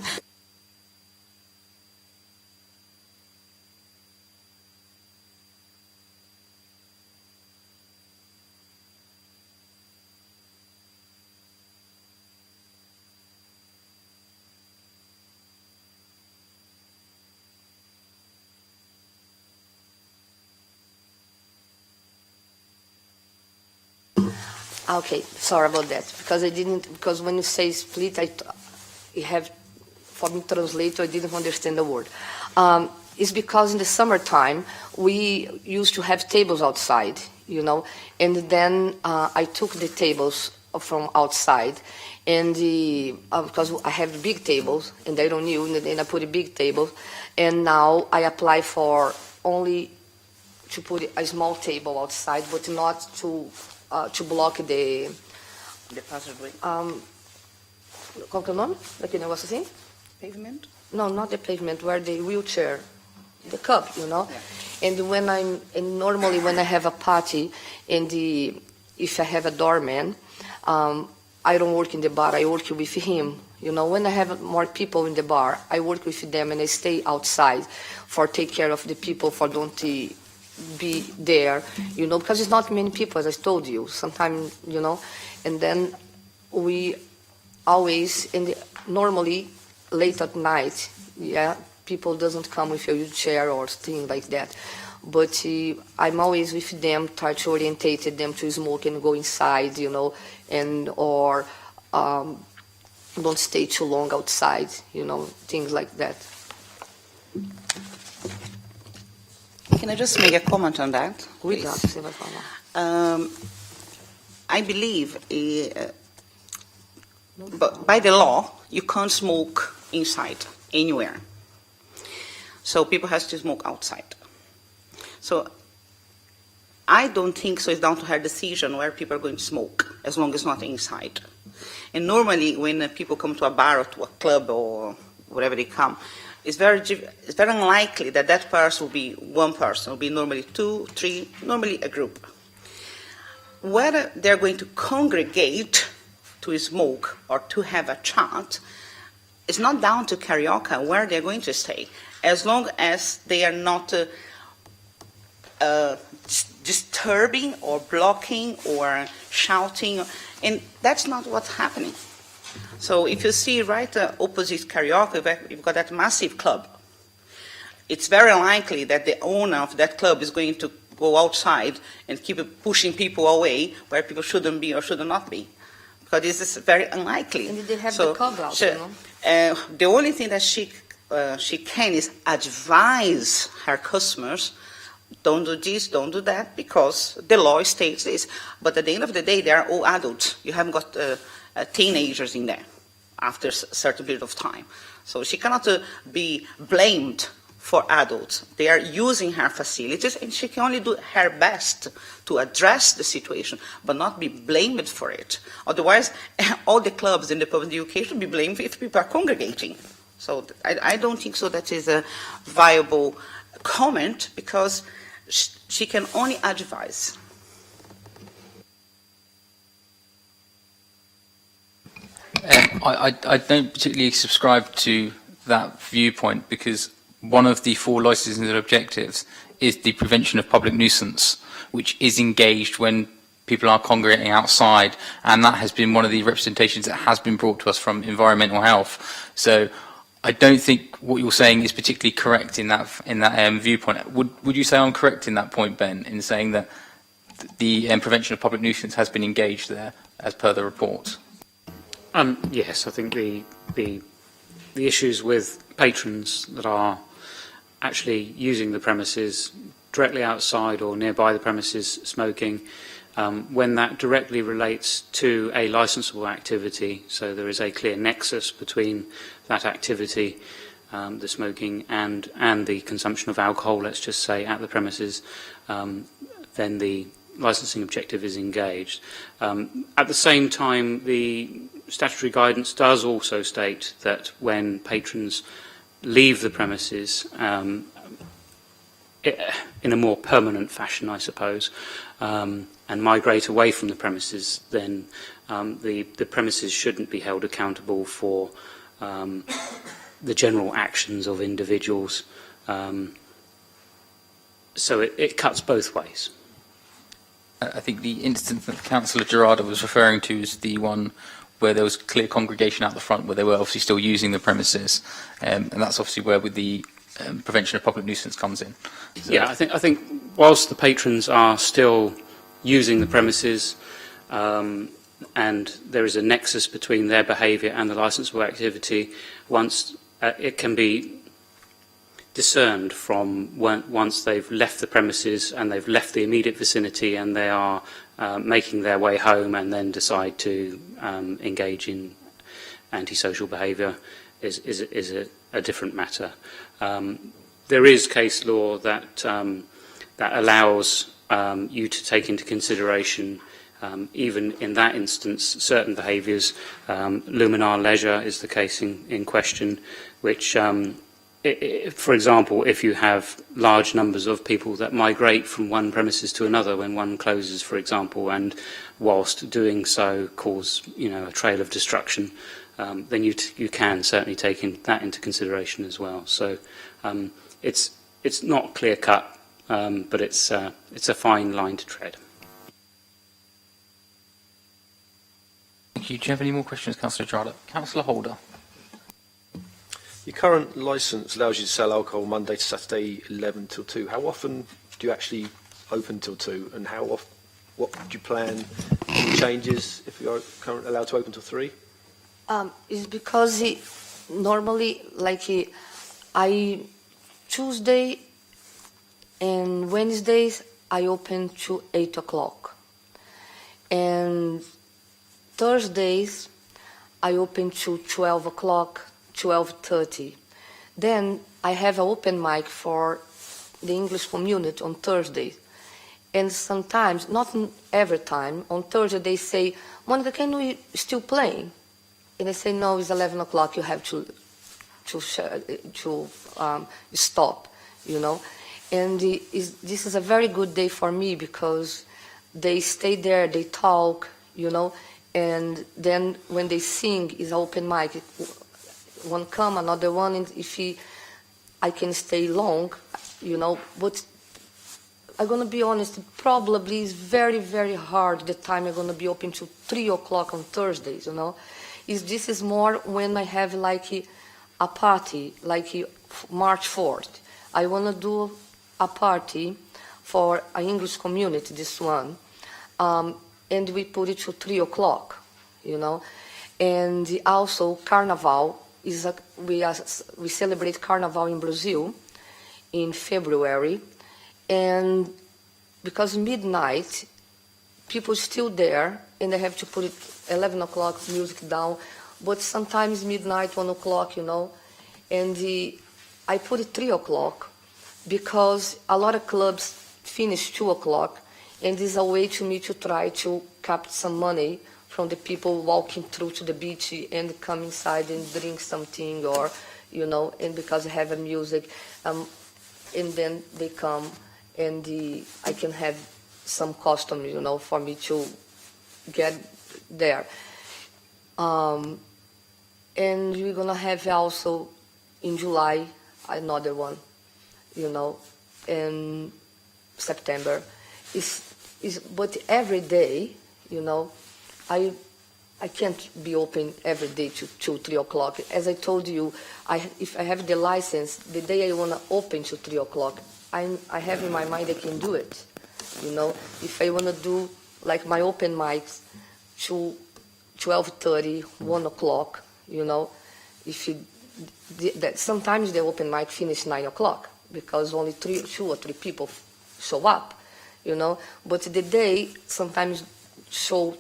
Okay, sorry about that, because when you say split, you have, for me translate, I didn't understand the word. It's because in the summertime, we used to have tables outside, you know, and then I took the tables from outside, and because I have big tables, and I don't use, and then I put a big table, and now I apply for only to put a small table outside, but not to block the passageway. Qual que é o nome daquele negócio assim? Pavement? No, not the pavement, where the wheelchair, the cup, you know. Yeah. And normally when I have a party, if I have a doorman, I don't work in the bar, I work with him. You know, when I have more people in the bar, I work with them and I stay outside for take care of the people, for don't be there, you know, because it's not many people, as I told you, sometimes, you know, and then we always, normally late at night, yeah, people doesn't come with a wheelchair or things like that, but I'm always with them, try to orientate them to smoke and go inside, you know, or don't stay too long outside, you know, things like that. Can I just make a comment on that? please? I believe but by the law, you can't smoke inside, anywhere. So people have to smoke outside. So I don't think so it's down to her decision where people are going to smoke, as long as it's not inside. And normally when people come to a bar or to a club or wherever they come, it's very unlikely that that person will be one person. It will be normally 2, 3, normally a group. Whether they're going to congregate to smoke or to have a chat is not down to Carioca where they're going to stay, as long as they are not disturbing or blocking or shouting, and that's not what's happening. So if you see right opposite Carioca, you've got that massive club. It's very unlikely that the owner of that club is going to go outside and keep pushing people away where people shouldn't be or should not be, because this is very unlikely. And they have the club out, you know? The only thing that she can is advise her customers, don't do this, don't do that, because the law states this. But at the end of the day, they are all adults. You haven't got teenagers in there after a certain period of time. So she cannot be blamed for adults. They are using her facilities, and she can only do her best to address the situation, but not be blamed for it. Otherwise, all the clubs in the pub in the UK should be blamed if people are congregating. So I don't think so that is a viable comment, because she can only advise. I don't particularly subscribe to that viewpoint, because one of the 4 licensing objectives is the prevention of public nuisance, which is engaged when people are congregating outside, and that has been one of the representations that has been brought to us from environmental health. So I don't think what you're saying is particularly correct in that viewpoint. Would you say I'm correct in that point, Ben, in saying that the prevention of public nuisance has been engaged there, as per the report? Yes, I think the issues with patrons that are actually using the premises directly outside or nearby the premises smoking, when that directly relates to a licensable activity, so there is a clear nexus between that activity, the smoking, and the consumption of alcohol, let's just say, at the premises, then the licensing objective is engaged. At the same time, the statutory guidance does also state that when patrons leave the premises in a more permanent fashion, I suppose, and migrate away from the premises, then the premises shouldn't be held accountable for the general actions of individuals. So it cuts both ways. I think the instance that Councillor Gerardo was referring to is the one where there was clear congregation out the front, where they were obviously still using the premises, and that's obviously where with the prevention of public nuisance comes in. So, yeah, I think whilst the patrons are still using the premises, and there is a nexus between their behaviour and the licensable activity, once it can be discerned from once they've left the premises and they've left the immediate vicinity and they are making their way home and then decide to engage in antisocial behaviour is a different matter. There is case law that allows you to take into consideration, even in that instance, certain behaviours. Luminar Leisure is the case in question, which, for example, if you have large numbers of people that migrate from one premises to another when one closes, for example, and whilst doing so cause a trail of destruction, then you can certainly take that into consideration as well. So it's not clear cut, but it's a fine line to tread. thank you. Do you have any more questions, Councillor Gerardo? Councillor Holder. Your current licence allows you to sell alcohol Monday to Saturday 11 till 2. How often do you actually open till 2, and what do you plan? Any changes if you are currently allowed to open till 3? It's because normally, Tuesday and Wednesdays, I open to 8 o'clock. And Thursdays, I open to 12 o'clock, 12:30. Then I have an open mic for the English community on Thursday. And sometimes, not every time, on Thursday they say, Monica, can we still play? And I say, no, it's 11 o'clock, you have to stop, And this is a very good day for me because they stay there, they talk, and then when they sing, it's open mic. One come, another one, and I can stay long, but I'm going to be honest, probably it's very, very hard the time I'm going to be open to 3 o'clock on Thursdays, This is more when I have a party, March 4th. I want to do a party for an English community, this one, and we put it to 3 o'clock, And also Carnival, we celebrate Carnival in Brazil in February, and because midnight, people still there, and they have to put it 11 o'clock music down, but sometimes midnight, 1 o'clock, and I put it 3 o'clock because a lot of clubs finish 2 o'clock, and it's a way to me to try to capture some money from the people walking through to the beach and come inside and drink something, or, and because I have a music, and then they come, and I can have some custom, for me to get there. And we're going to have also in July another one, in September. But every day, I can't be open every day to 2, 3 o'clock. As I told you, if I have the license, the day I want to open to 3 o'clock, I have in my mind I can do it. If I want to do like my open mics to 12:30, 1 o'clock, sometimes the open mic finish 9 o'clock because only 2 or 3 people show up, But the day sometimes show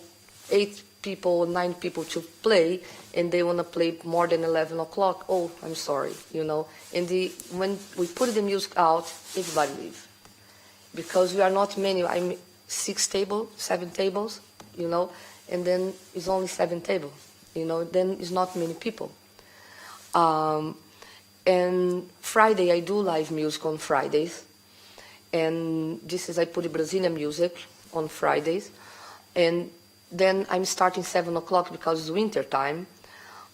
8 people, 9 people to play, and they want to play more than 11 o'clock. Oh, I'm sorry, And when we put the music out, everybody leave. Because we are not many. I'm 6 tables, 7 tables, and then it's only 7 tables, Then it's not many people. And Friday, I do live music on Fridays. And I put Brazilian music on Fridays. And then I'm starting 7 o'clock because it's winter time.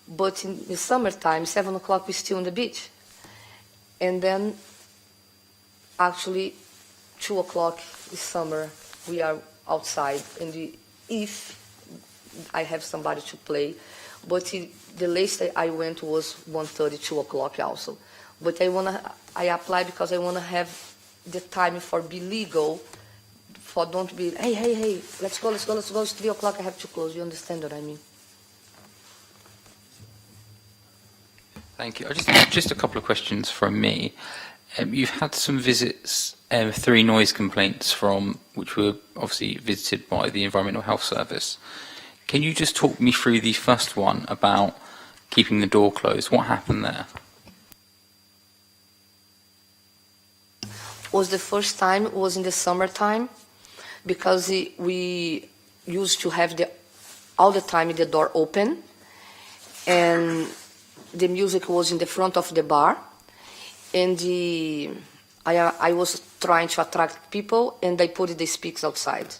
But in the summertime, 7 o'clock, we're still on the beach. And then, actually, 2 o'clock this summer, we are outside. And if I have somebody to play, but the latest I went was 1:30, 2 o'clock also. But I apply because I want to have the time for be legal, for don't be, hey, let's go, it's 3 o'clock, I have to close. You understand what I mean? Thank you. Just a couple of questions from me. You've had some visits, 3 noise complaints which were obviously visited by the Environmental Health Service. Can you just talk me through the first one about keeping the door closed? What happened there? Was the first time, was in the summertime, because we used to have all the time the door open, and the music was in the front of the bar, and I was trying to attract people, and I put the speakers outside.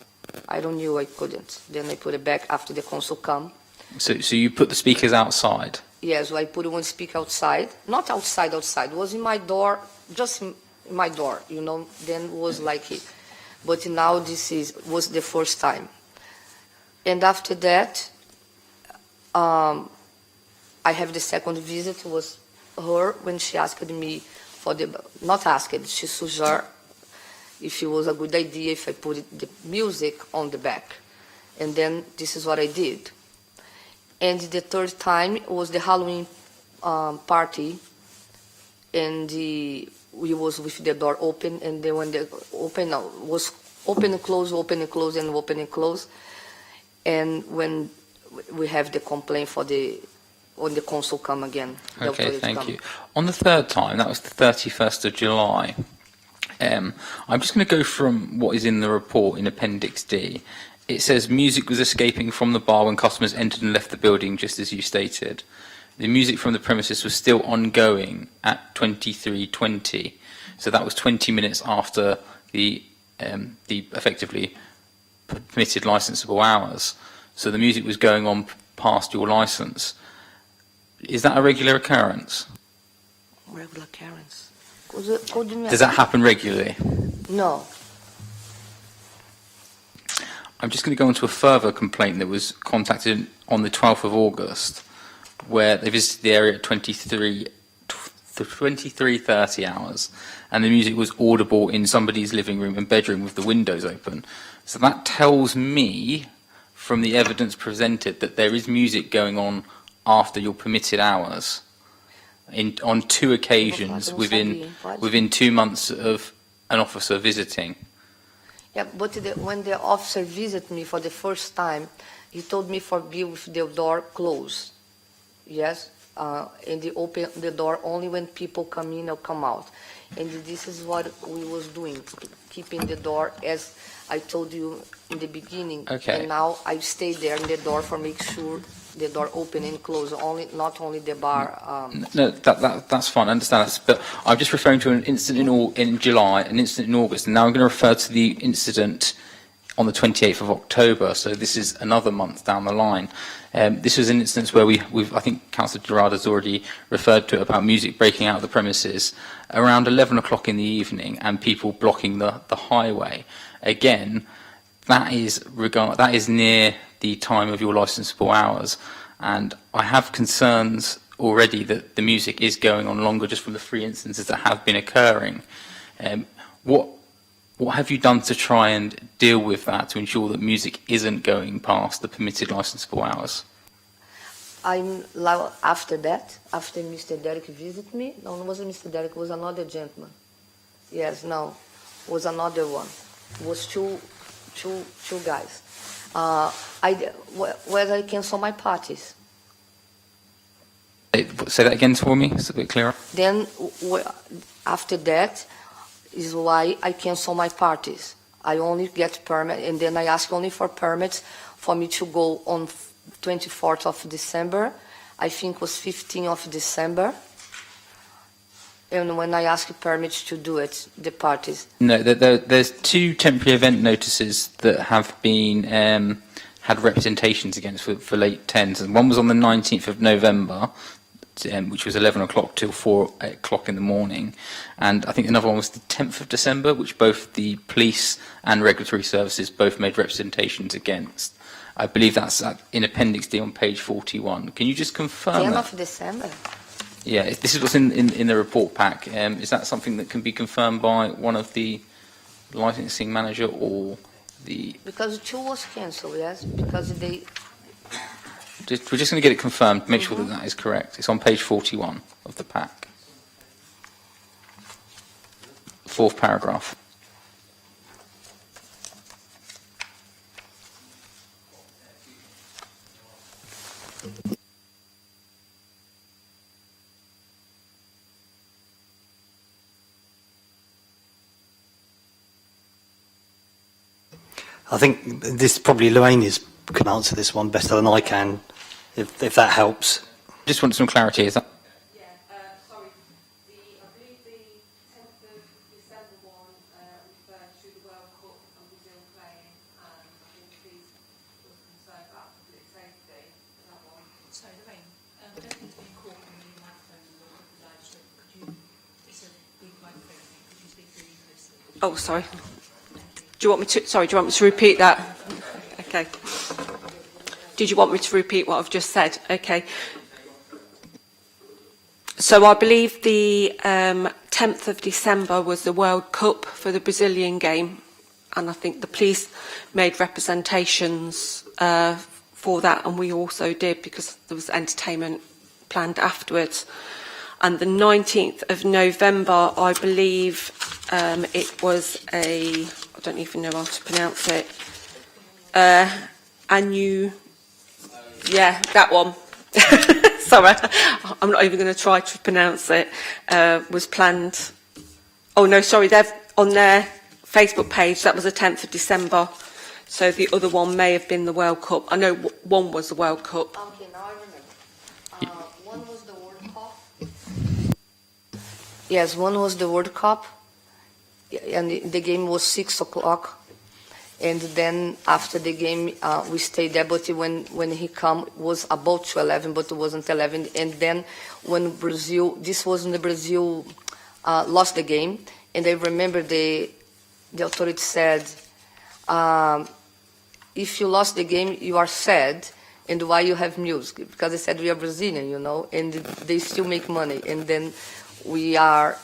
I don't knew I couldn't. Then I put it back after the council come. So you put the speakers outside? Yes, so I put one speaker outside. Not outside. It was in my door, just in my door, Then was like it. But now was the first time. And after that, I have the second visit, was her when she asked me she suggested if it was a good idea if I put the music on the back. And then this is what I did. And the third time was the Halloween party, and we was with the door open, and then when the was open and close, open and close, and open and close. And when we have the complaint when the council come again. Okay, thank you. On the third time, that was the 31st of July. I'm just going to go from what is in the report in Appendix D. It says music was escaping from the bar when customers entered and left the building, just as you stated. The music from the premises was still ongoing at 23:20. So that was 20 minutes after the effectively permitted licensable hours. So the music was going on past your license. Is that a regular occurrence? Regular occurrence. Does that happen regularly? No. I'm just going to go on to a further complaint that was contacted on the 12th of August, where they visited the area at 23:30 hours, and the music was audible in somebody's living room and bedroom with the windows open. So that tells me, from the evidence presented, that there is music going on after your permitted hours on 2 occasions within 2 months of an officer visiting. Yeah, but when the officer visited me for the first time, he told me for be with the door closed. Yes, and they open the door only when people come in or come out. And this is what we was doing, keeping the door as I told you in the beginning. Okay. And now I stay there in the door for make sure the door open and close, not only the bar. No, that's fine. I understand that. But I'm just referring to an incident in July, an incident in August, and now I'm going to refer to the incident on the 28th of October, so this is another month down the line. This was an instance where I think Councillor Gerard has already referred to it, about music breaking out of the premises around 11 o'clock in the evening and people blocking the highway. Again, that is near the time of your licensable hours, and I have concerns already that the music is going on longer just from the 3 instances that have been occurring. What have you done to try and deal with that, to ensure that music isn't going past the permitted licensable hours? After that, after Mr. Derek visited me, no, it wasn't Mr. Derek, it was another gentleman. Yes, no, it was another one. It was two guys. Whether I cancel my parties. Say that again for me, it's a bit clearer. Then, after that, is why I cancel my parties. I only get permit, and then I ask only for permits for me to go on 24th of December. I think it was 15th of December. And when I ask permits to do it, the parties. No, there's 2 temporary event notices that have been had representations against for late 10s, and one was on the 19th of November, which was 11 o'clock till 4 o'clock in the morning, and I think another one was the 10th of December, which both the police and regulatory services both made representations against. I believe that's in Appendix D on page 41. Can you just confirm 10th that? of December? Yeah, this is what's in the report pack. Is that something that can be confirmed by one of the licensing manager or the... Because 2 was cancelled, yes, because they... We're just going to get it confirmed, make sure that that is correct. It's on page 41 of the pack. 4th paragraph. I think this probably Lorraine can answer this one better than I can, if that helps. Just want some clarity. Is that? Sorry. I believe the 10th of December one referred to the World Cup and Brazil playing, and I think these was concerned about public safety. That one. Sorry, Lorraine. I don't think it's been caught on the microphone in the live stream. Could you? It's a big microphone. Could you speak really closely? Oh, sorry. Do you want me to repeat that? Okay. Did you want me to repeat what I've just said? Okay. So I believe the 10th of December was the World Cup for the Brazilian game, and I think the police made representations for that, and we also did, because there was entertainment planned afterwards. And the 19th of November, I believe it was I don't even know how to pronounce it, yeah, that one. Sorry, I'm not even going to try to pronounce it, was planned. Oh no, sorry, they've on their Facebook page, that was the 10th of December. So the other one may have been the World Cup. I know one was the World Cup. Okay, now I remember. One was the World Cup. Yes, one was the World Cup, and the game was 6 o'clock. And then after the game, we stayed there. But when he come, it was about to 11, but it wasn't 11. And then when Brazil, this was when the Brazil lost the game, and I remember the authority said, if you lost the game, you are sad, and why you have music? Because they said we are Brazilian, you know, and they still make money. And then we are,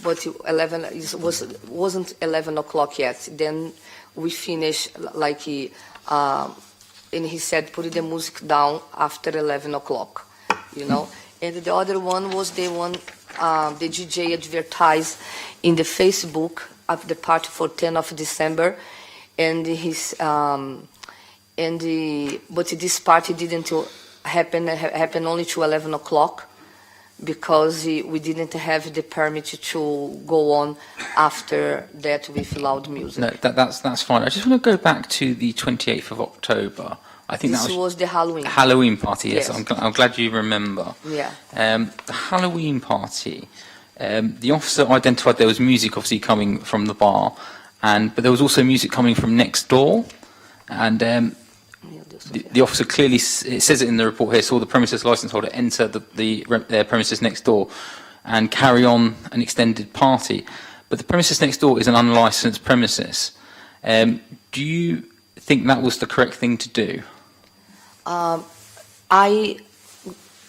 but 11 wasn't 11 o'clock yet. Then we finished like and he said put the music down after 11 o'clock, you know. And the other one was the one the DJ advertised in the Facebook of the party for 10th of December, and but this party didn't happen only to 11 o'clock. Because we didn't have the permit to go on after that with loud music. No, that's fine. I just want to go back to the 28th of October. I think this that was the Halloween. Halloween party, yes. Yes. I'm glad you remember. Yeah. The Halloween party, the officer identified there was music obviously coming from the bar, but there was also music coming from next door. And the officer clearly, it says it in the report here, saw the premises licence holder enter their premises next door and carry on an extended party. But the premises next door is an unlicensed premises. Do you think that was the correct thing to do? I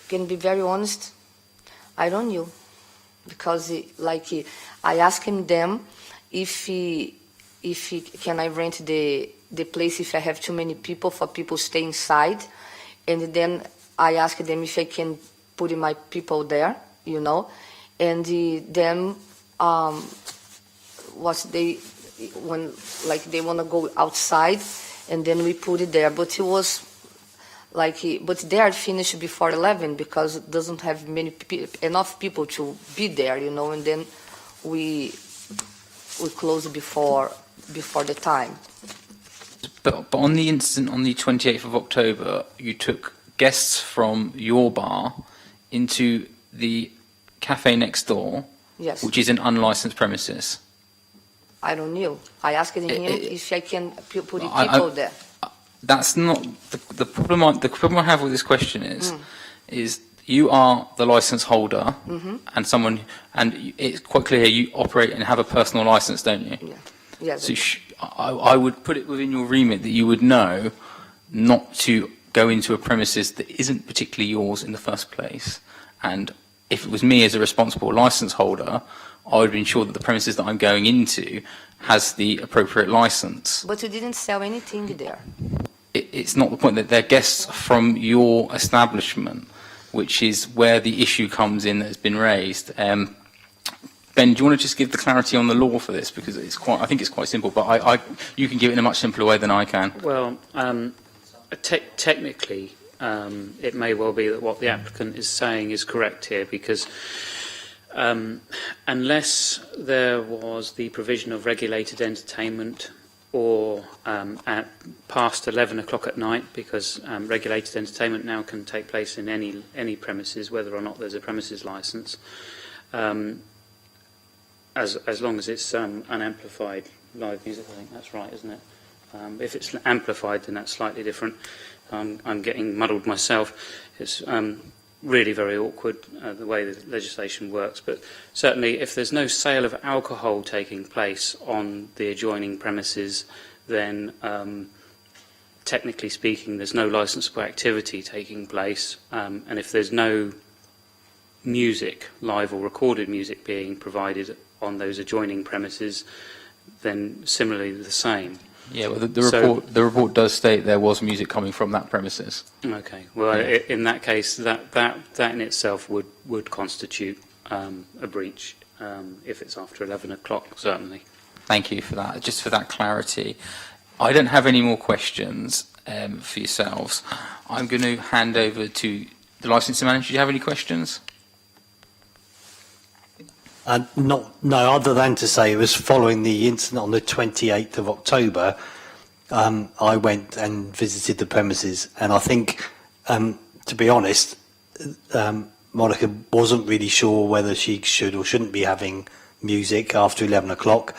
can be very honest. I don't know, because I asked them if can I rent the place if I have too many people for people stay inside, and then I asked them if I can put my people there, you know, and then when they want to go outside, and then we put it there, but it was but they are finished before 11 because it doesn't have enough people to be there, you know, and then we close before the time. But on the incident on the 28th of October, you took guests from your bar into the cafe next door, Yes. which is an unlicensed premises. I don't know. I asked him if I can put people there. That's not the problem. The problem I have with this question is you are the license holder and someone, and it's quite clear you operate and have a personal license, don't you? Yeah. Yes. So I would put it within your remit that you would know not to go into a premises that isn't particularly yours in the first place. And if it was me as a responsible license holder, I would ensure that the premises that I'm going into has the appropriate license. But you didn't sell anything there. It's not the point that they're guests from your establishment, which is where the issue comes in that has been raised. Ben, do you want to just give the clarity on the law for this? Because I think it's quite simple, but you can give it in a much simpler way than I can. Well, technically, it may well be that what the applicant is saying is correct here, because unless there was the provision of regulated entertainment or at past 11 o'clock at night, because regulated entertainment now can take place in any premises, whether or not there's a premises licence, as long as it's unamplified live music. I think that's right, isn't it? If it's amplified, then that's slightly different. I'm getting muddled myself. It's really very awkward the way the legislation works, but certainly if there's no sale of alcohol taking place on the adjoining premises, then technically speaking there's no licensable activity taking place, and if there's no music, live or recorded music being provided on those adjoining premises, then similarly the same. Yeah, well, the report does state there was music coming from that premises. Okay. Well, in that case, that in itself would constitute a breach if it's after 11 o'clock, certainly. Thank you for that. Just for that clarity. I don't have any more questions for yourselves. I'm going to hand over to the licensing manager. Do you have any questions? No, other than to say it was following the incident on the 28th of October, I went and visited the premises, and I think, to be honest, Monica wasn't really sure whether she should or shouldn't be having music after 11 o'clock.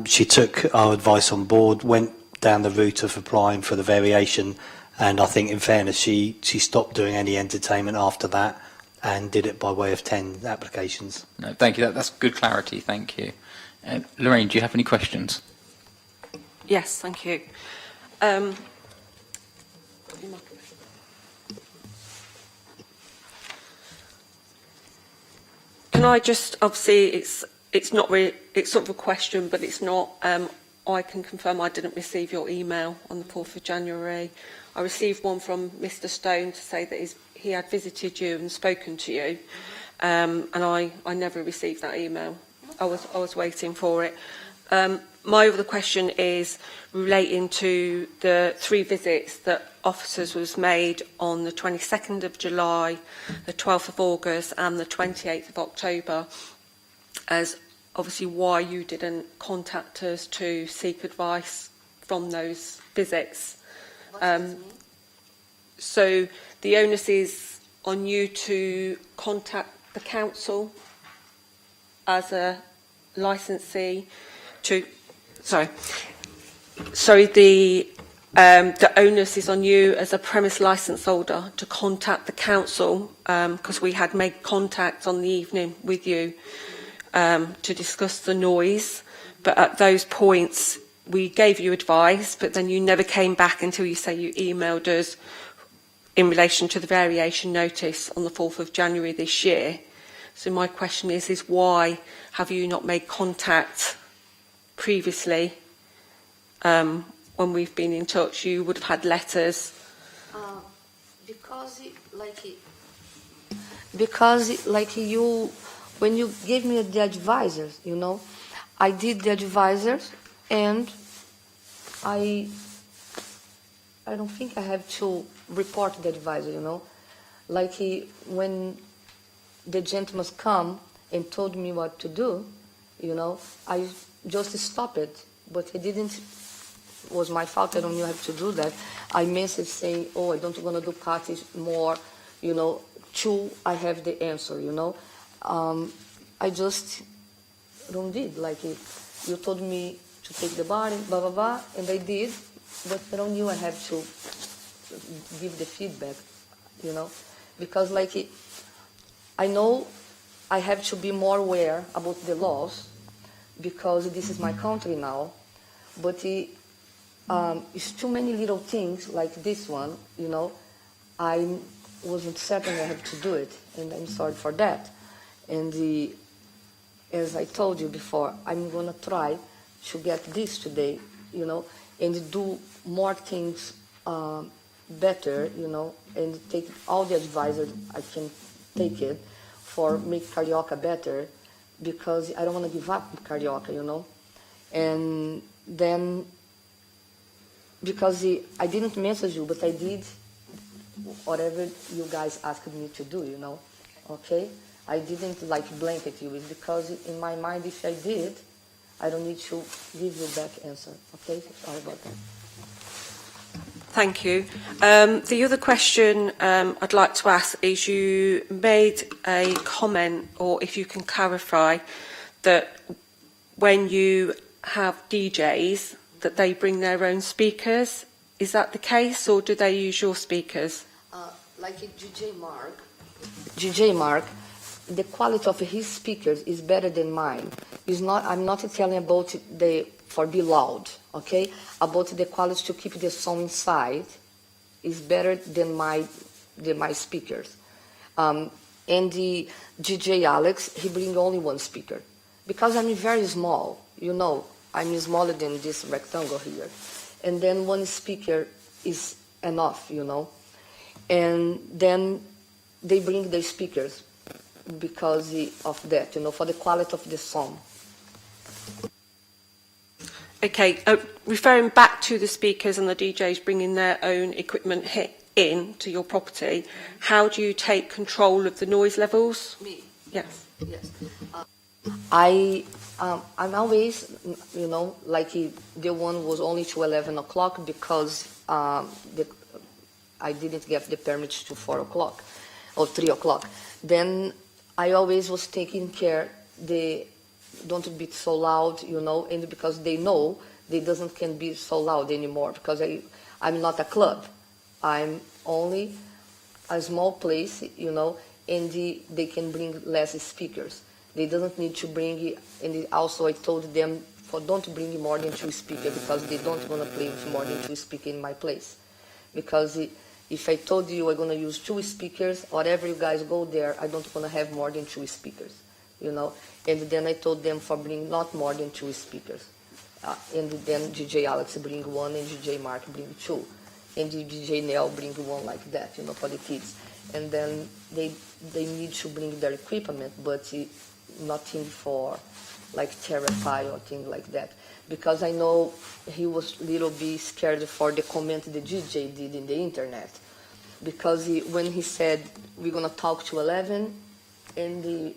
She took our advice on board, went down the route of applying for the variation, and I think in fairness she stopped doing any entertainment after that and did it by way of 10 applications. No, thank you. That's good clarity. Thank you. Lorraine, do you have any questions? Yes, thank you. Can I just, obviously, it's not really, it's sort of a question, but it's not. I can confirm I didn't receive your email on the 4th of January. I received one from Mr. Stone to say that he had visited you and spoken to you, and I never received that email. I was waiting for it. My other question is relating to the 3 visits that officers was made on the 22nd of July, the 12th of August and the 28th of October, as obviously why you didn't contact us to seek advice from those visits. So the onus is on you to contact the council as a licensee to, the The onus is on you as a premise licence holder to contact the council, because we had made contact on the evening with you to discuss the noise. But at those points, we gave you advice, but then you never came back until you say you emailed us in relation to the variation notice on the 4th of January this year. So my question is why have you not made contact previously? When we've been in touch, you would have had letters. Because you, when you gave me the advisors, you know, I did the advisors, and I don't think I have to report the advisor, you know. When the gentleman come and told me what to do, you know, I just stopped it, but he didn't. It was my fault. I don't know how to do that. I messaged saying, oh, I don't want to do parties more, you know, till I have the answer, you know. I just don't did. You told me to take the bar, blah, blah, blah, and I did, but I don't knew I had to give the feedback, you know, because I know I have to be more aware about the laws, because this is my country now, but it's too many little things like this one, you know. I wasn't certain I have to do it, and I'm sorry for that. And as I told you before, I'm going to try to get this today, you know, and do more things better, you know, and take all the advice I can take it for make Carioca better, because I don't want to give up Carioca, you know. And then, because I didn't message you, but I did whatever you guys asked me to do, you know, okay? I didn't blanket you, it's because in my mind, if I did, I don't need to give you back answer, okay? Sorry about that. Thank you. The other question I'd like to ask is, you made a comment, or if you can clarify, that when you have DJs, that they bring their own speakers. Is that the case, or do they use your speakers? Like DJ Mark, the quality of his speakers is better than mine. I'm not telling about for be loud, okay? About the quality to keep the song inside is better than my speakers. And the DJ Alex, he bring only one speaker, because I'm very small, you know. I'm smaller than this rectangle here. And then one speaker is enough, you know. And then they bring their speakers because of that, you know, for the quality of the song. Okay, referring back to the speakers and the DJs bringing their own equipment in to your property, how do you take control of the noise levels? Me? Yes. Yes. I'm always, you know, the one was only to 11 o'clock because I didn't get the permit to 4 o'clock or 3 o'clock. Then I always was taking care don't be so loud, you know, and because they know they can be so loud anymore, because I'm not a club. I'm only a small place, you know, and they can bring less speakers. They doesn't need to bring, and also I told them don't bring more than 2 speakers, because they don't want to play with more than 2 speakers in my place. Because if I told you I'm going to use 2 speakers, whatever you guys go there, I don't want to have more than 2 speakers, you know. And then I told them for bring not more than 2 speakers. And then DJ Alex bring 1 and DJ Mark bring 2. And DJ Nell bring 1 like that, you know, for the kids. And then they need to bring their equipment, but nothing for Terrify or things like that. Because I know he was a little bit scared for the comment the DJ did in the internet. Because when he said, we're going to talk to 11 and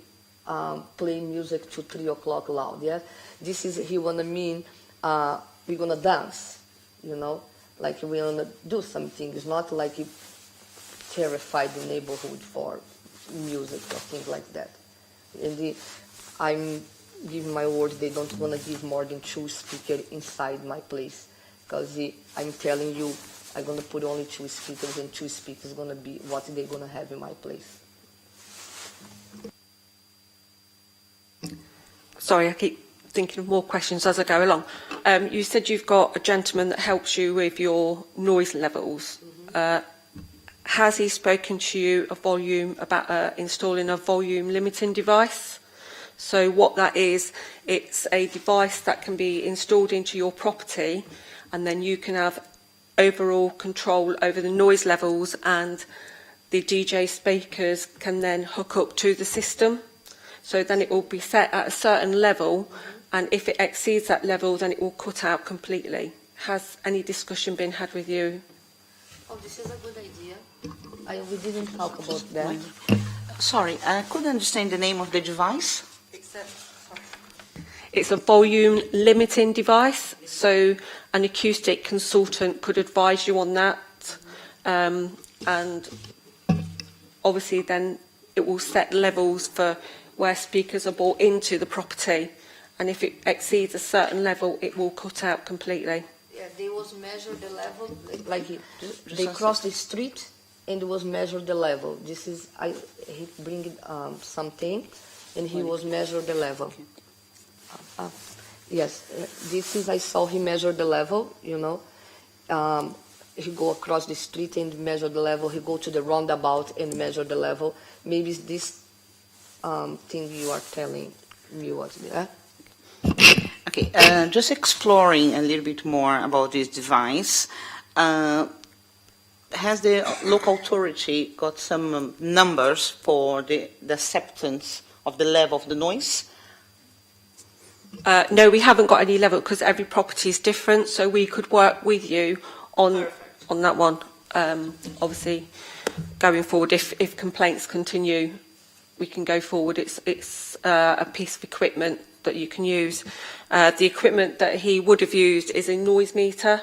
play music to 3 o'clock loud, yeah? This is, he want to mean, we're going to dance, you know? Like we're going to do something. It's not like he terrified the neighborhood for music or things like that. And I'm giving my word, they don't want to give more than 2 speakers inside my place. because I'm telling you, I'm going to put only 2 speakers, and 2 speakers going to be what they're going to have in my place. Sorry, I keep thinking of more questions as I go along. You said you've got a gentleman that helps you with your noise levels. Has he spoken to you about installing a volume limiting device? So what that is, it's a device that can be installed into your property, and then you can have overall control over the noise levels, and the DJ speakers can then hook up to the system. So then it will be set at a certain level, and if it exceeds that level, then it will cut out completely. Has any discussion been had with you? Oh, this is a good idea. We didn't talk about that. Sorry, I couldn't understand the name of the device. It's a volume limiting device, so an acoustic consultant could advise you on that, and obviously then it will set levels for where speakers are brought into the property, and if it exceeds a certain level, it will cut out completely. Yeah, they was measure the level, like they cross the street and was measure the level. This is, he bring something, and he was measure the level. Yes, this is, I saw he measure the level, you know. He go across the street and measure the level. He go to the roundabout and measure the level. Maybe it's this thing you are telling me what. Okay, just exploring a little bit more about this device. Has the local authority got some numbers for the acceptance of the level of the noise? No, we haven't got any level because every property is different, so we could work with you on that one. Obviously, going forward, if complaints continue, we can go forward. It's a piece of equipment that you can use. The equipment that he would have used is a noise meter.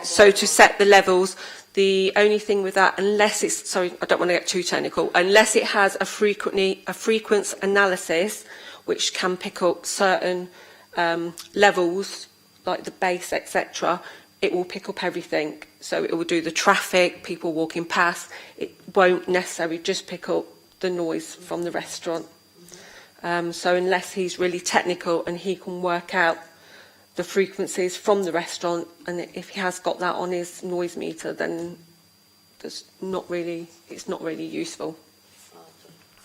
So to set the levels, the only thing with that, unless it's, sorry, I don't want to get too technical, unless it has a frequency analysis, which can pick up certain levels, like the bass, etc., it will pick up everything. So it will do the traffic, people walking past. It won't necessarily just pick up the noise from the restaurant. So unless he's really technical and he can work out the frequencies from the restaurant, and if he has got that on his noise meter, then it's not really useful.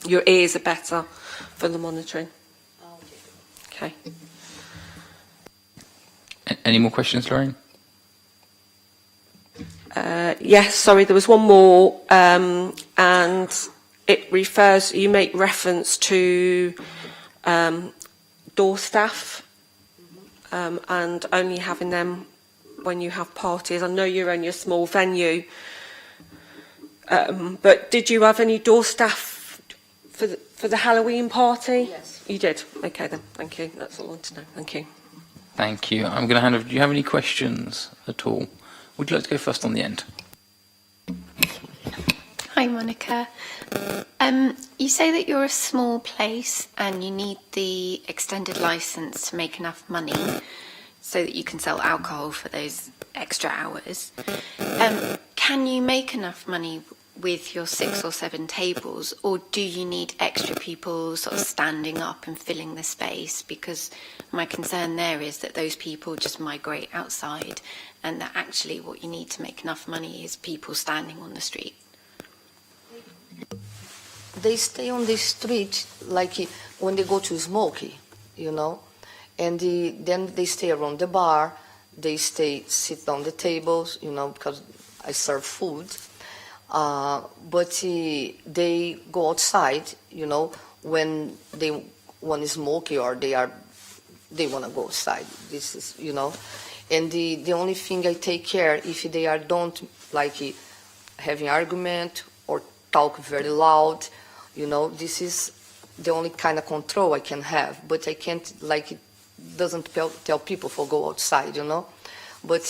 Your ears are better for the monitoring. Okay. Any more questions, Lorraine? Yes, sorry, there was one more, and it refers, you make reference to door staff and only having them when you have parties. I know you're only a small venue, but did you have any door staff for the Halloween party? Yes. You did? Okay then, thank you. That's all I want to know. Thank you. Thank you. I'm going to hand over. Do you have any questions at all? Would you like to go first on the end? Hi, Monica. You say that you're a small place and you need the extended license to make enough money so that you can sell alcohol for those extra hours. Can you make enough money with your 6 or 7 tables, or do you need extra people sort of standing up and filling the space? Because my concern there is that those people just migrate outside, and that actually what you need to make enough money is people standing on the street. They stay on the street like when they go to Smoky, you know, and then they stay around the bar. They sit on the tables, you know, because I serve food. But they go outside, you know, when they want to smoke or they want to go outside. This is, you know, and the only thing I take care if they don't like having argument or talk very loud, you know, this is the only kind of control I can have. But I can't doesn't tell people to go outside, you know, but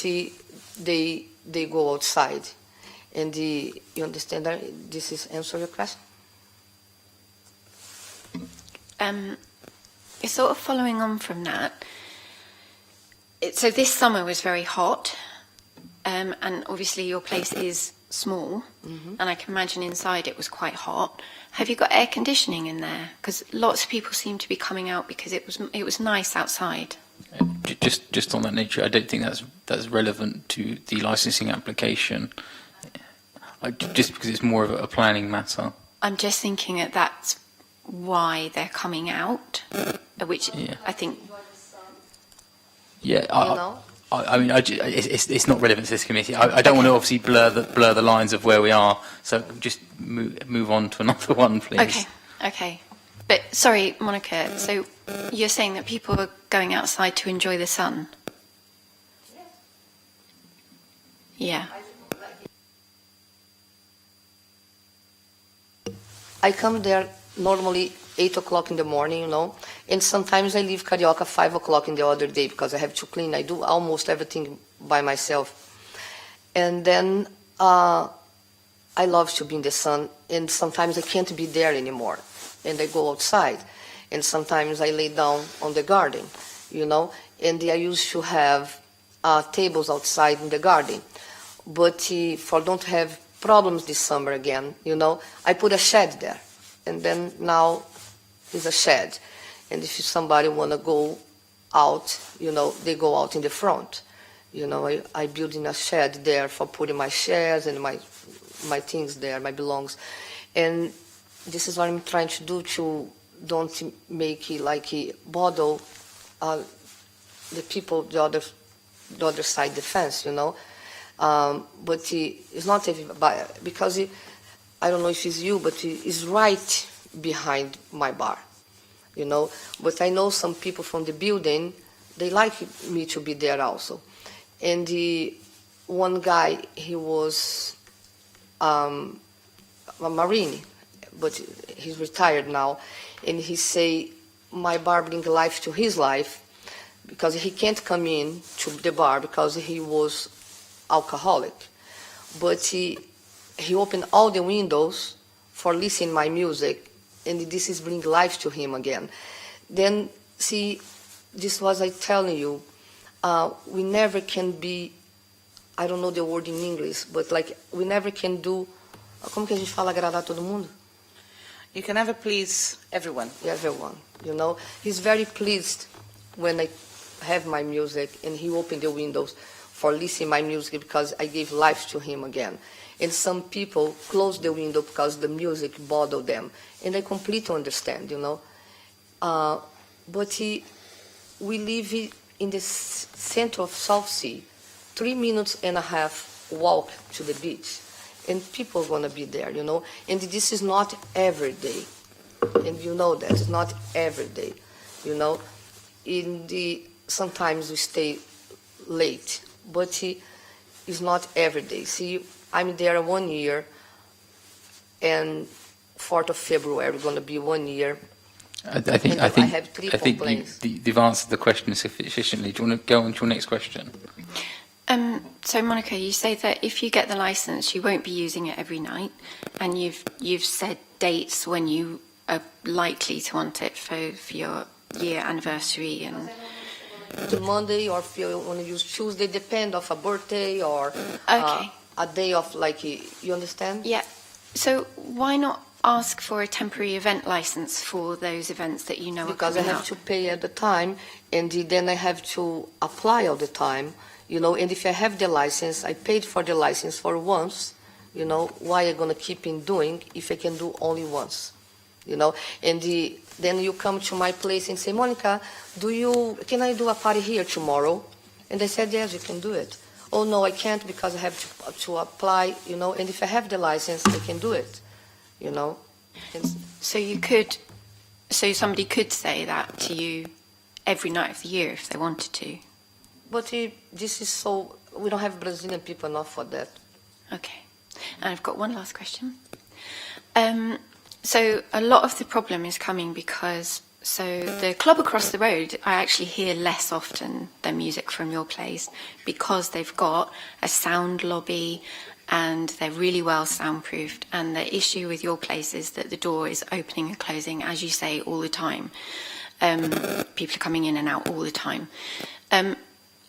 they go outside. And you understand that this is answer your question? Sort of following on from that, So this summer was very hot, and obviously your place is small, and I can imagine inside it was quite hot. Have you got air conditioning in there? Because lots of people seem to be coming out because it was nice outside. Just on that nature, I don't think that's relevant to the licensing application. Just because it's more of a planning matter. I'm just thinking that that's why they're coming out, which Yeah. I think. Yeah, know? I mean, it's not relevant to this committee. I don't want to obviously blur the lines of where we are. So just move on to another one, please. Okay. But sorry, Monica. So you're saying that people are going outside to enjoy the sun? Yeah. I come there normally 8 o'clock in the morning, you know, and sometimes I leave Carioca 5 o'clock in the other day because I have to clean. I do almost everything by myself. And then I love to be in the sun, and sometimes I can't be there anymore, and I go outside. And sometimes I lay down on the garden, you know, and I used to have tables outside in the garden. But for don't have problems this summer again, you know, I put a shed there, and then now is a shed. And if somebody want to go out, you know, they go out in the front. You know, I build in a shed there for putting my shares and my things there, my belongs. And this is what I'm trying to do, to don't make it like a bother the people the other side the fence, you know. But it's not everybody, because I don't know if it's you, but it's right behind my bar, you know. But I know some people from the building, they like me to be there also. And one guy, he was a Marine, but he's retired now, and he say my bar bring life to his life, because he can't come in to the bar because he was alcoholic. But he opened all the windows for listening my music, and this is bring life to him again. Then, see, this was I telling you, we never can be, I don't know the word in English, but like we never can do, como que a gente fala agradar todo mundo? You can never please everyone. Everyone, you know. He's very pleased when I have my music, and he opened the windows for listening my music because I gave life to him again. And some people close the window because the music bothered them, and I completely understand, you know. But we live in the center of South Sea, 3.5 minutes walk to the beach, and people are going to be there, you know. And this is not every day, and you know that it's not every day, you know. Sometimes we stay late, but it's not every day. See, I'm there 1 year, and 4th of February going to be 1 year. I think have three complaints. You've answered the question sufficiently. Do you want to go on to your next question? So Monica, you say that if you get the license, you won't be using it every night, and you've said dates when you are likely to want it for your year anniversary and. To Monday, or if you want to use Tuesday, depend of a birthday or Okay. a day of like, you understand? Yeah. So why not ask for a temporary event license for those events that you know Because are I coming have up? to pay at the time, and then I have to apply all the time, you know. And if I have the license, I paid for the license for once, you know. Why am I going to keep in doing if I can do only once, you know? And then you come to my place and say, Monica, can I do a party here tomorrow? And I said, yes, you can do it. Oh no, I can't because I have to apply, you know. And if I have the license, I can do it, you know. So somebody could say that to you every night of the year if they wanted to. But this is so, we don't have Brazilian people enough for that. Okay. And I've got one last question. So a lot of the problem is coming because, the club across the road, I actually hear less often their music from your place because they've got a sound lobby and they're really well soundproofed. And the issue with your place is that the door is opening and closing, as you say, all the time. People are coming in and out all the time.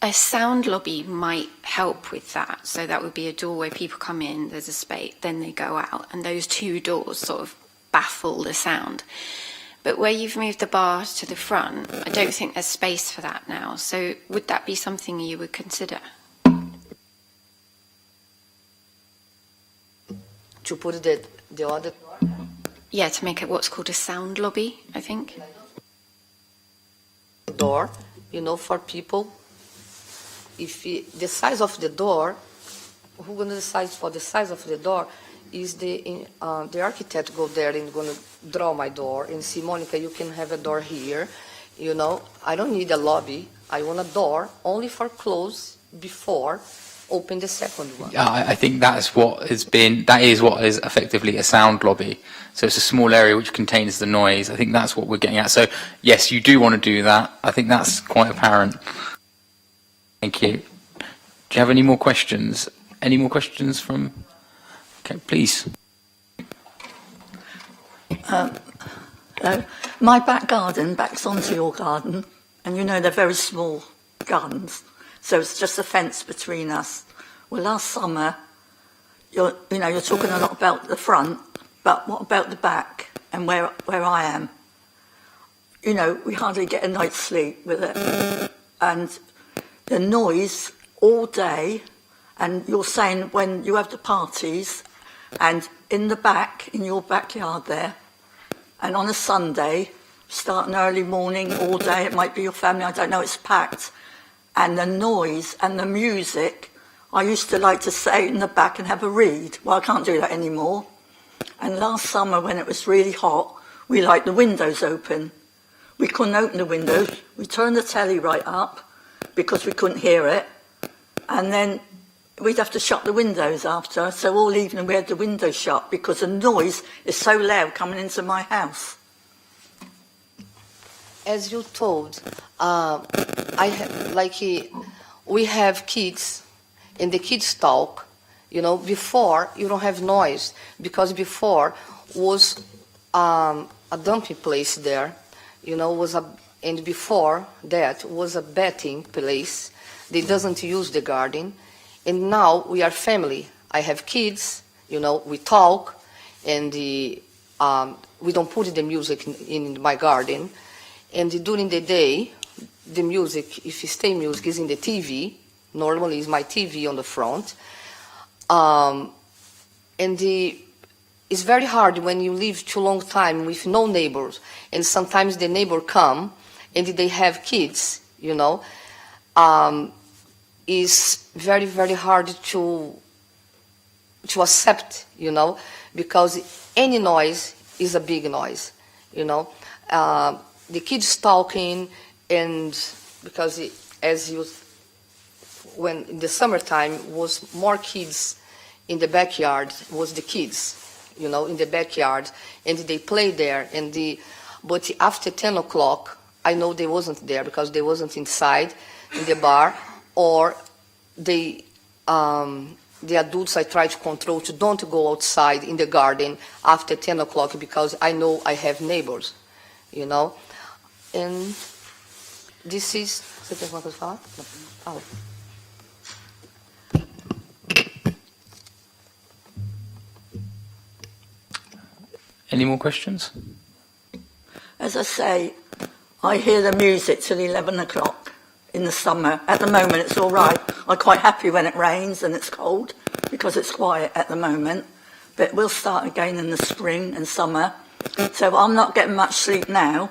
A sound lobby might help with that. So that would be a door where people come in, there's a space, then they go out, and those two doors sort of baffle the sound. But where you've moved the bar to the front, I don't think there's space for that now. So would that be something you would consider? To put the other Yeah, to make it what's called a sound lobby, I think. door, for people. If the size of the door, who's going to decide for the size of the door is the architect go there and going to draw my door and see, Monica, you can have a door here. I don't need a lobby. I want a door only for close before open the second one. I think that is what is effectively a sound lobby. So it's a small area which contains the noise. I think that's what we're getting at. So yes, you do want to do that. I think that's quite apparent. Thank you. Do you have any more questions? Any more questions from? Okay, please. Hello. My back garden backs onto your garden, and they're very small gardens, so it's just a fence between us. Well, last summer, you're talking a lot about the front, but what about the back and where I am? We hardly get a night's sleep with it, and the noise all day. And you're saying when you have the parties, and in the back, in your backyard there, and on a Sunday, starting early morning, all day, it might be your family, I don't know, it's packed. And the noise and the music, I used to like to stay in the back and have a read. Well, I can't do that anymore. And last summer, when it was really hot, we liked the windows open. We couldn't open the windows. We turned the telly right up because we couldn't hear it. And then we'd have to shut the windows after, so all evening we had the windows shut because the noise is so loud coming into my house. As you told, we have kids, and the kids talk. Before you don't have noise because before was a dumping place there. And before that was a betting place. They doesn't use the garden. And now we are family. I have kids, we talk, and we don't put the music in my garden. And during the day, the music, if you stay music, is in the TV. Normally, it's my TV on the front. It's very hard when you live too long time with no neighbors. And sometimes the neighbor come, and they have kids, is very, very hard to accept, because any noise is a big noise, the kids talking, and because when in the summertime was more kids in the backyard, was the kids, in the backyard, and they play there, but after 10 o'clock, I know they wasn't there because they wasn't inside in the bar, or the adults I try to control to don't go outside in the garden after 10 o'clock because I know I have neighbors, And this is... Você tem alguma coisa a falar? Não. Fala. Any more questions? As I say, I hear the music till 11 o'clock in the summer. At the moment, it's all right. I'm quite happy when it rains and it's cold because it's quiet at the moment. But we'll start again in the spring and summer. So I'm not getting much sleep now.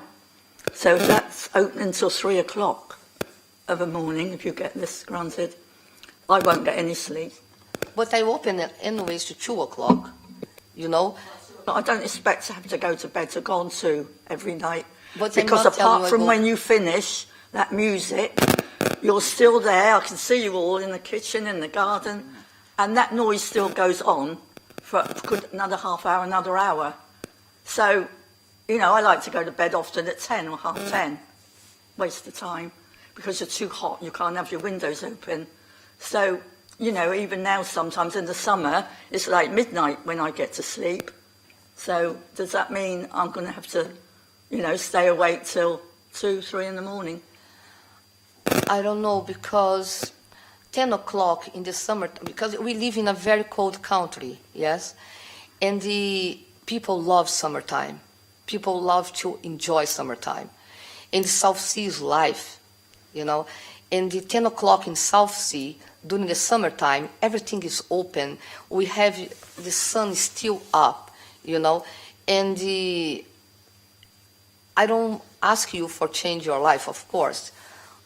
So that's open until 3 o'clock of the morning, if you get this granted. I won't get any sleep. But I open it anyways to 2 o'clock, I don't expect to have to go to bed to gone to every night. But because apart from when you finish that music, you're still there. I can see you all in the kitchen, in the garden, and that noise still goes on for another half hour, another hour. So, I like to go to bed often at 10 or half 10. Waste of time because you're too hot. You can't have your windows open. So, even now sometimes in the summer, it's like midnight when I get to sleep. So does that mean I'm going to have to, stay awake till 2, 3 in the morning? I don't know, because 10 o'clock in the summer, because we live in a very cold country, yes? And the people love summertime. People love to enjoy summertime. And the South Sea is life, you know? And the 10 o'clock in South Sea, during the summertime, everything is open. We have the sun still up, you know? And I don't ask you for change your life, of course,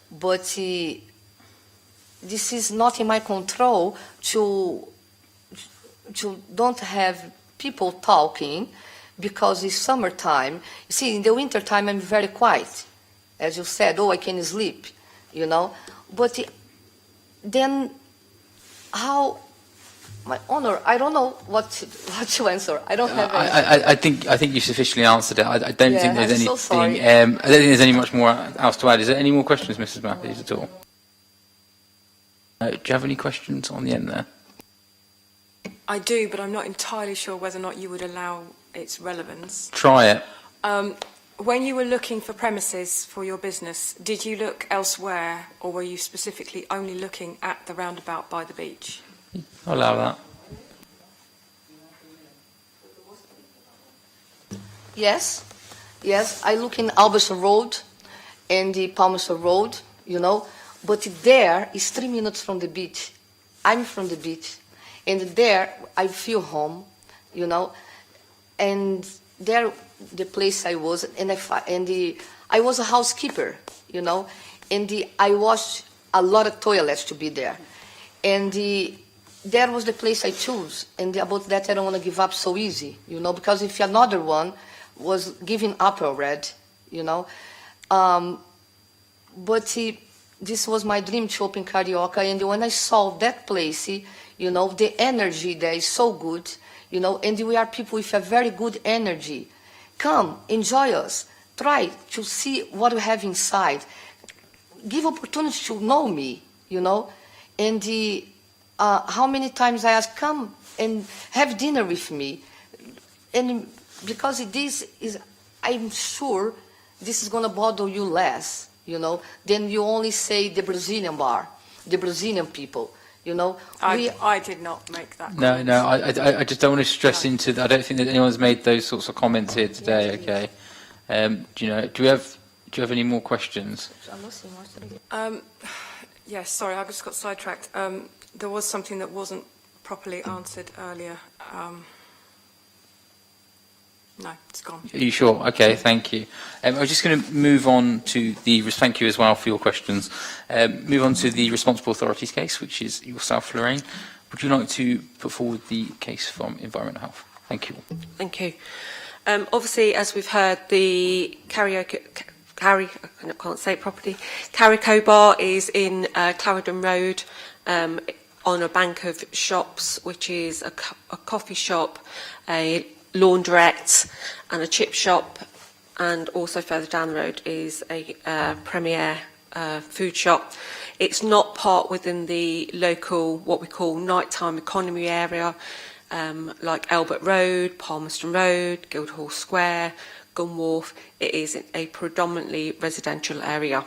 but this is not in my control to don't have people talking, because it's summertime. You see, in the wintertime, I'm very quiet. As you said, I can sleep, you know. But then how, my honor, I don't know what to answer. I don't have any. I think you sufficiently answered it. I don't Yeah, think there's I'm anything. so sorry. I don't think there's any much more else to add. Is there any more questions, Mrs. Matthews, at all? Do you have any questions on the end there? I do, but I'm not entirely sure whether or not you would allow its relevance. Try it. When you were looking for premises for your business, did you look elsewhere, or were you specifically only looking at the roundabout by the beach? I'll allow that. Yes, I look in Alberson Road and the Palmerston Road, you know, but there is 3 minutes from the beach. I'm from the beach, and there I feel home, you know, and there the place I was, and I was a housekeeper, you know, and I washed a lot of toilets to be there, and there was the place I chose, and about that I don't want to give up so easy, you know, because if another one was giving up already, you know, but this was my dream to open Carioca, and when I saw that place, you know, the energy there is so good, you know, and we are people with a very good energy. Come, enjoy us, try to see what we have inside, give opportunity to know me, you know, and how many times I ask, come and have dinner with me, and because this is, I'm sure this is going to bother you less, you know, than you only say the Brazilian bar, the Brazilian people, you know. I did not make that No, comment. I just don't want to stress into that. I don't think that anyone's made those sorts of comments here today, okay? Do you have any more questions? Yes, sorry, I just got sidetracked. There was something that wasn't properly answered earlier. No, it's gone. Are you sure? Okay, thank you. I was just going to move on to thank you as well for your questions. Move on to the responsible authorities case, which is yourself, Lorraine. Would you like to put forward the case from Environment Health? Thank you. Thank you. Obviously, as we've heard, the I can't say it properly, Carico Bar is in Clarendon Road on a bank of shops, which is a coffee shop, a laundrette and a chip shop, and also further down the road is a Premier food shop. It's not part within the local, what we call nighttime economy area, like Albert Road, Palmerston Road, Guildhall Square, Gunwharf. It is a predominantly residential area,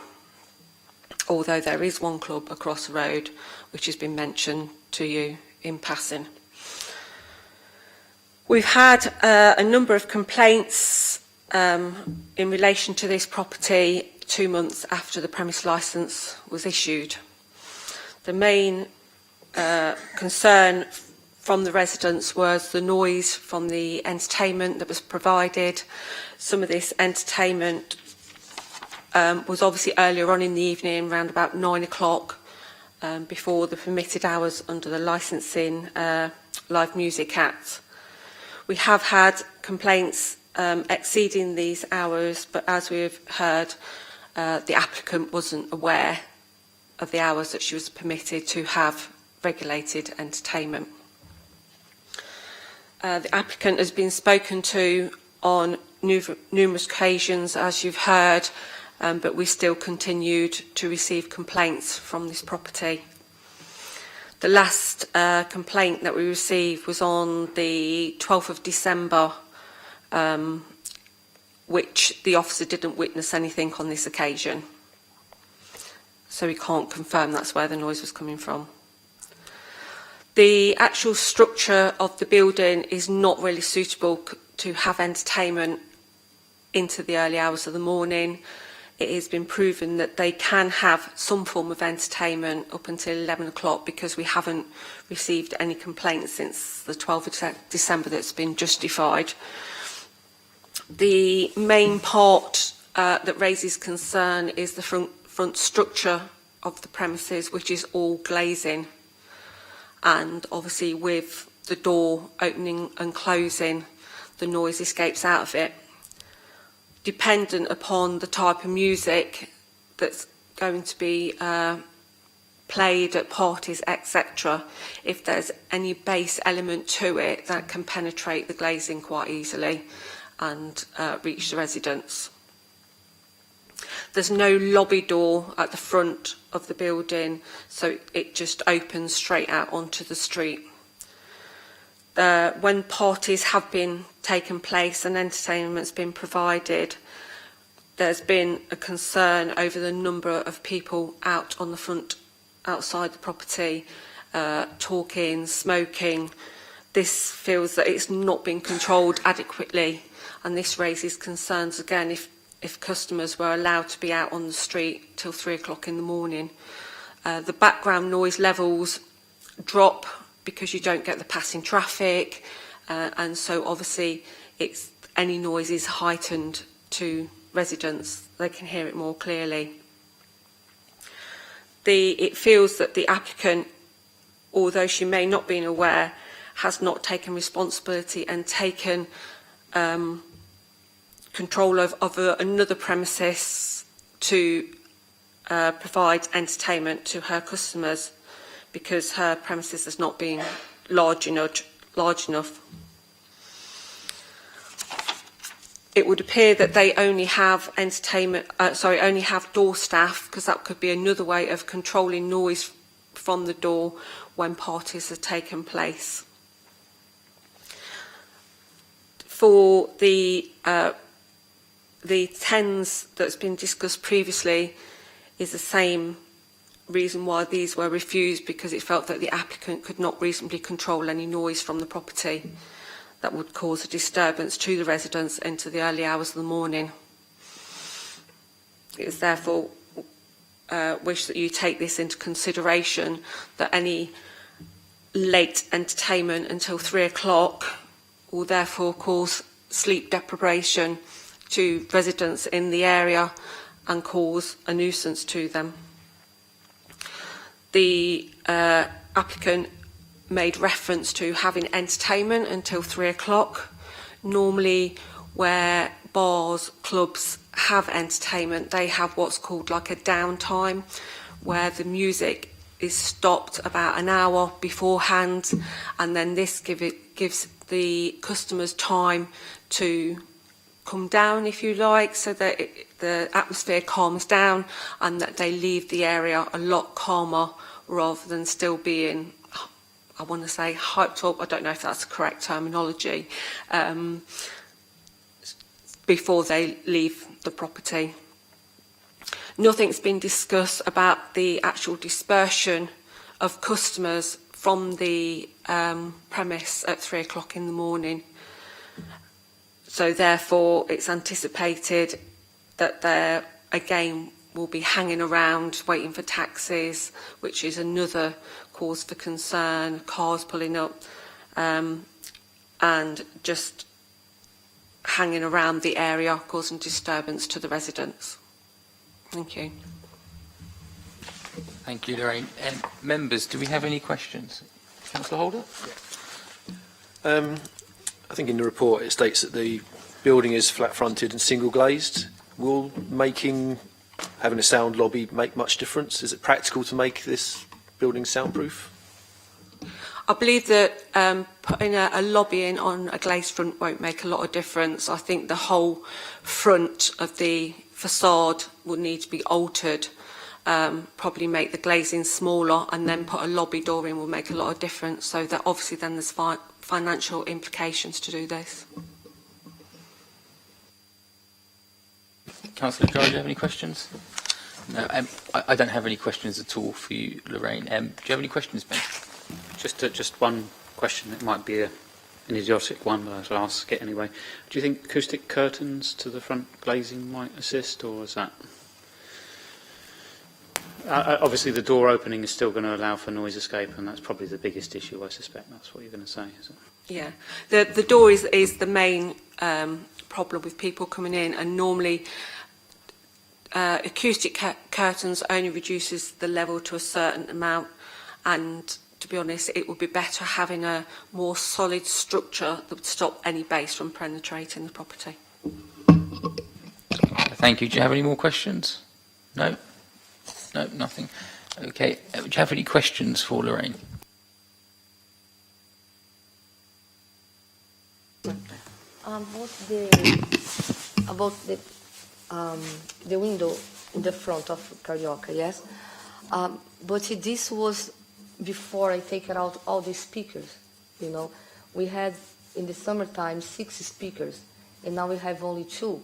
although there is one club across the road which has been mentioned to you in passing. We've had a number of complaints in relation to this property 2 months after the premise licence was issued. The main concern from the residents was the noise from the entertainment that was provided. Some of this entertainment was obviously earlier on in the evening, around about 9 o'clock, before the permitted hours under the Licensing Live Music Act. We have had complaints exceeding these hours, but as we've heard, the applicant wasn't aware of the hours that she was permitted to have regulated entertainment. The applicant has been spoken to on numerous occasions, as you've heard, but we still continued to receive complaints from this property. The last complaint that we received was on the 12th of December, which the officer didn't witness anything on this occasion. so we can't confirm that's where the noise was coming from. The actual structure of the building is not really suitable to have entertainment into the early hours of the morning. It has been proven that they can have some form of entertainment up until 11 o'clock because we haven't received any complaints since the 12th of December that's been justified. The main part that raises concern is the front structure of the premises, which is all glazing. And obviously with the door opening and closing, the noise escapes out of it. Dependent upon the type of music that's going to be played at parties, etc., if there's any bass element to it, that can penetrate the glazing quite easily and reach the residents. There's no lobby door at the front of the building, so it just opens straight out onto the street. When parties have been taken place and entertainment's been provided, there's been a concern over the number of people out on the front, outside the property, talking, smoking. This feels that it's not been controlled adequately, and this raises concerns again if customers were allowed to be out on the street till 3 o'clock in the morning. The background noise levels drop because you don't get the passing traffic, and so obviously any noise is heightened to residents. They can hear it more clearly. It feels that the applicant, although she may not be aware, has not taken responsibility and taken control of another premises to provide entertainment to her customers, because her premises has not been large enough. It would appear that they only have only have door staff, because that could be another way of controlling noise from the door when parties have taken place. For the TENS that's been discussed previously is the same reason why these were refused, because it felt that the applicant could not reasonably control any noise from the property that would cause a disturbance to the residents into the early hours of the morning. It is therefore wish that you take this into consideration, that any late entertainment until 3 o'clock will therefore cause sleep deprivation to residents in the area and cause a nuisance to them. The applicant made reference to having entertainment until 3 o'clock. Normally, where bars, clubs have entertainment, they have what's called like a downtime, where the music is stopped about an hour beforehand, and then this gives the customers time to come down, if you like, so that the atmosphere calms down and that they leave the area a lot calmer rather than still being, I want to say, hyped up. I don't know if that's the correct terminology, before they leave the property. Nothing's been discussed about the actual dispersion of customers from the premise at 3 o'clock in the morning. So therefore, it's anticipated that there, again, will be hanging around waiting for taxis, which is another cause for concern, cars pulling up, and just hanging around the area, causing disturbance to the residents. Thank you. Thank you, Lorraine. Members, do we have any questions? Councillor Holder? I think in the report it states that the building is flat-fronted and single-glazed. Will having a sound lobby make much difference? Is it practical to make this building soundproof? I believe that putting a lobby in on a glazed front won't make a lot of difference. I think the whole front of the facade will need to be altered, probably make the glazing smaller, and then put a lobby door in will make a lot of difference. So that obviously then there's financial implications to do this. Councillor Jarrah, do you have any questions? No, I don't have any questions at all for you, Lorraine. Do you have any questions, Ben? Just one question. It might be an idiotic one, but I'll ask it anyway. Do you think acoustic curtains to the front glazing might assist, or is that... obviously, the door opening is still going to allow for noise escape, and that's probably the biggest issue, I suspect. That's what you're going to say, is it? Yeah, the door is the main problem with people coming in, and normally acoustic curtains only reduces the level to a certain amount, and to be honest, it would be better having a more solid structure that would stop any bass from penetrating the property. Thank you. Do you have any more questions? No? No, nothing. Okay. Do you have any questions for Lorraine? About the window in the front of Carioca, yes. But this was before I take out all the speakers. You know, we had in the summertime 6 speakers, and now we have only 2.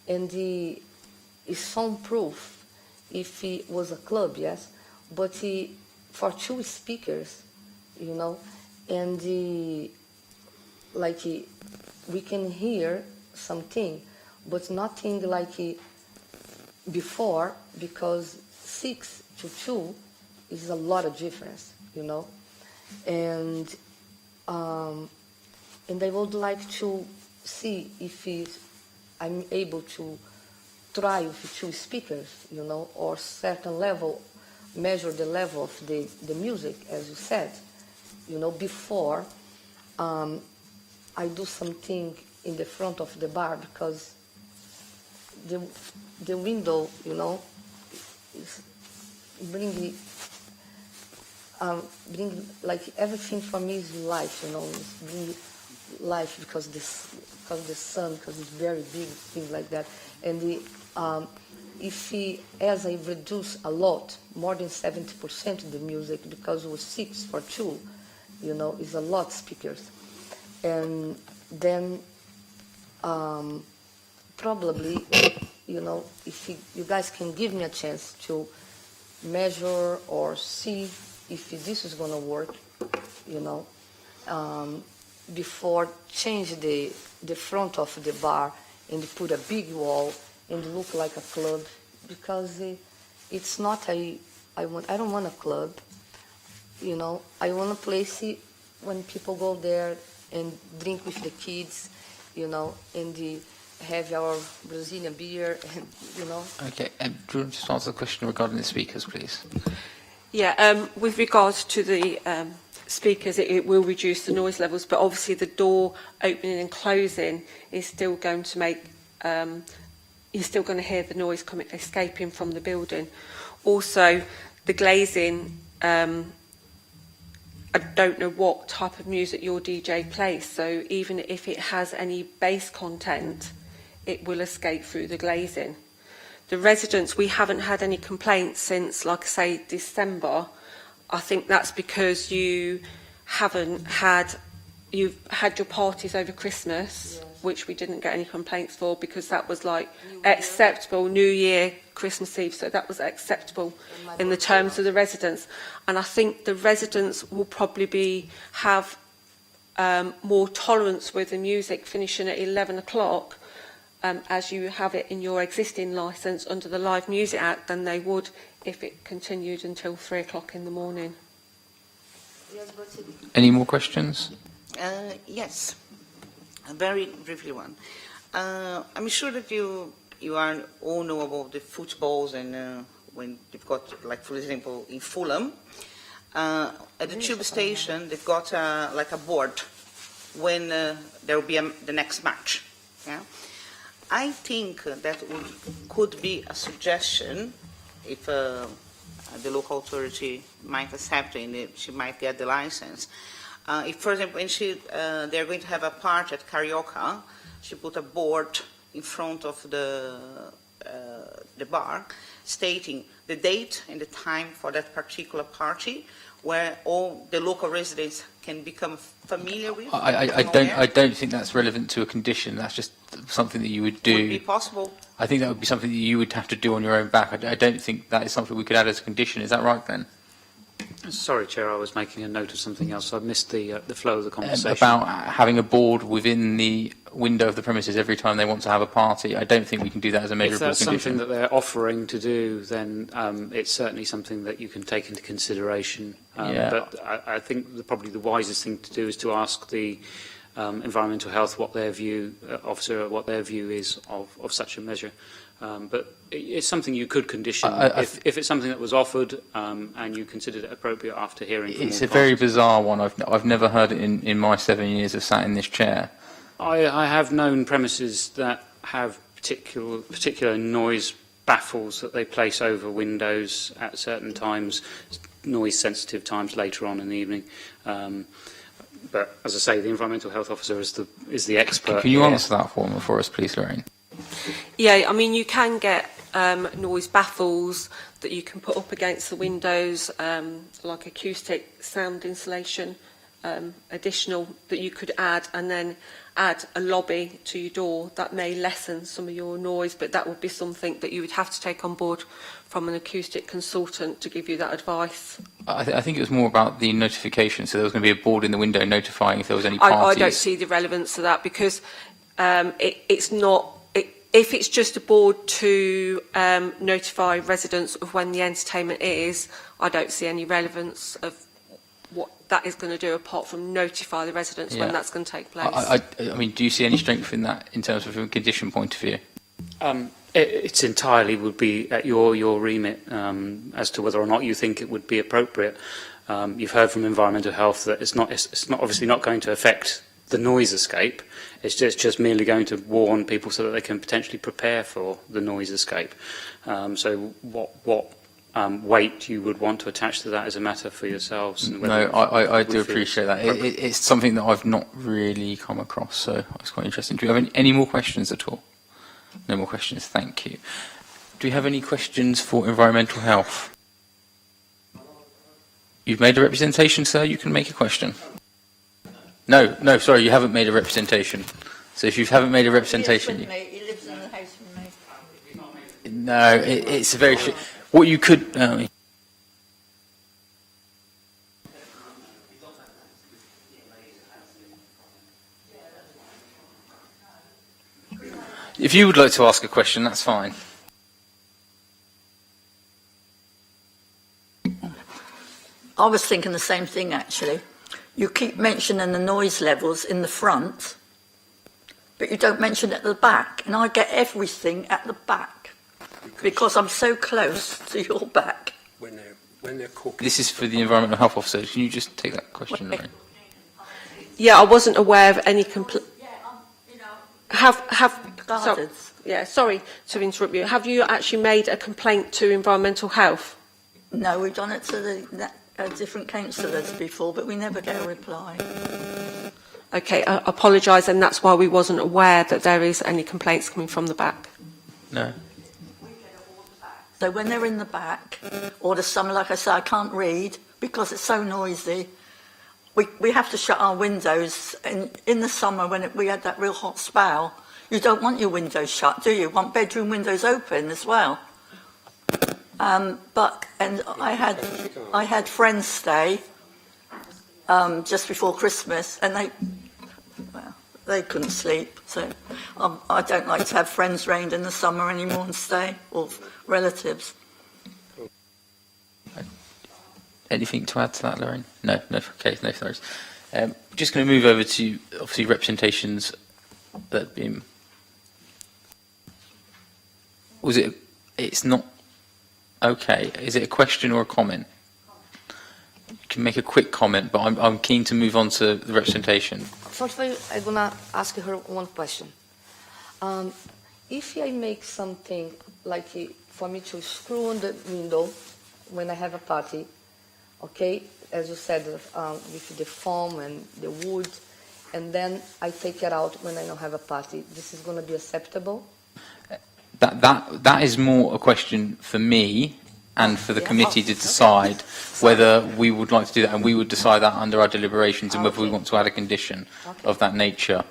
And it's soundproof if it was a club, yes. But for 2 speakers, you know, and we can hear something, but nothing like before, because 6 to 2 is a lot of difference, you know. And I would like to see if I'm able to try with 2 speakers, you know, or certain level, measure the level of the music, as you said, you know, before I do something in the front of the bar, because the window, you know, is bring like everything for me is life, you know, it's bring life because the sun, because it's very big, things like that. And as I reduce a lot, more than 70% of the music, because it was 6 for 2, you know, is a lot of speakers. And then probably, you know, if you guys can give me a chance to measure or see if this is going to work, you know, before change the front of the bar and put a big wall and look like a club, because it's not I don't want a club, you know. I want a place when people go there and drink with the kids, you know, and have our Brazilian beer, and, you know. Okay. Do you want to just answer the question regarding the speakers, please? Yeah, with regards to the speakers, it will reduce the noise levels, but obviously the door opening and closing is still going to make, you're still going to hear the noise escaping from the building. Also, the glazing, I don't know what type of music your DJ plays, so even if it has any bass content, it will escape through the glazing. The residents, we haven't had any complaints since, like I say, December. I think that's because you've had your parties over Christmas, yes, which we didn't get any complaints for, because that was like acceptable. New Year, Christmas Eve, so that was acceptable in the terms of the residents. And I think the residents will probably have more tolerance with the music finishing at 11 o'clock, as you have it in your existing licence under the Live Music Act, than they would if it continued until 3 o'clock in the morning. Any more questions? Yes, a very briefly one. I'm sure that you all know about the footballs, and when you've got, like, for example, in Fulham, at the tube station, they've got like a board when there will be the next match. Yeah, I think that could be a suggestion if the local authority might accept it, and she might get the license. If, for example, when they're going to have a party at Carioca, she put a board in front of the bar stating the date and the time for that particular party, where all the local residents can become familiar with. I don't think that's relevant to a condition. That's just something that you would do. Would it be possible I think that would be something that you would have to do on your own back. I don't think that is something we could add as a condition. Is that right, then? Sorry, Chair, I was making a note of something else. I missed the flow of the conversation. About having a board within the window of the premises every time they want to have a party. I don't think we can do that as a If measurable that's condition. something that they're offering to do, then it's certainly something that you can take into consideration. Yeah. But I think probably the wisest thing to do is to ask the environmental health what their view, officer, what their view is of such a measure. But it's something you could condition if it's something that was offered and you considered it appropriate after hearing from It's all a very parties. bizarre one. I've never heard it in my 7 years of sat in this chair. I have known premises that have particular noise baffles that they place over windows at certain times, noise-sensitive times later on in the evening. But as I say, the environmental health officer is the expert. Can you here. answer that for us, please, Lorraine? Yeah, I mean, you can get noise baffles that you can put up against the windows, like acoustic sound insulation, additional that you could add, and then add a lobby to your door that may lessen some of your noise, but that would be something that you would have to take on board from an acoustic consultant to give you that advice. I think it was more about the notification. So there was going to be a board in the window notifying if there was any parties. I don't see the relevance of that because it's not. If it's just a board to notify residents of when the entertainment is, I don't see any relevance of what that is going to do apart from notify the residents when that's going to take place. I mean, do you see any strength in that in terms of a condition point of view? It's entirely would be at your remit as to whether or not you think it would be appropriate. You've heard from environmental health that it's not obviously not going to affect the noise escape. It's just merely going to warn people so that they can potentially prepare for the noise escape. So what weight you would want to attach to that is a matter for yourselves. And No, whether I you do feel appreciate that. appropriate. It's something that I've not really come across, so it's quite interesting. Do you have any more questions at all? No more questions, thank you. Do we have any questions for environmental health? You've made a representation, sir, you can make a question. No, sorry, you haven't made a representation. So if you haven't made a representation... He lives in the house with me. No, it's a very... What you could... if you would like to ask a question, that's fine. I was thinking the same thing, actually. You keep mentioning the noise levels in the front, but you don't mention it at the back, and I get everything at the back because I'm so close to your back. When they're cooking. This is for the environmental health officer. Can you just take that question, Lorraine? Yeah, I wasn't aware of any complaint. Gardens. Sorry to interrupt you. Have you actually made a complaint to environmental health? No, we've done it to the different councillors before, but we never get a reply. Okay, I apologise, and that's why we wasn't aware that there is any complaints coming from the back. No. So when they're in the back, or the summer, like I say, I can't read because it's so noisy. We have to shut our windows. And in the summer, when we had that real hot spell, you don't want your windows shut, do you? You want bedroom windows open as well. I had friends stay just before Christmas, and they couldn't sleep. So I don't like to have friends round in the summer anymore and stay, or relatives. Anything to add to that, Lorraine? No, okay, no, sorry. Just going to move over to, obviously, representations that have been... It's not... Okay, is it a question or a comment? You can make a quick comment, but I'm keen to move on to the representation. Firstly, I'm going to ask her one question. If I make something like for me to screw on the window when I have a party, okay, as you said, with the foam and the wood, and then I take it out when I don't have a party, this is going to be acceptable? That is more a question for me and for the committee to decide whether we would like to do that, and we would decide that under our deliberations and whether we want to add a condition of that nature.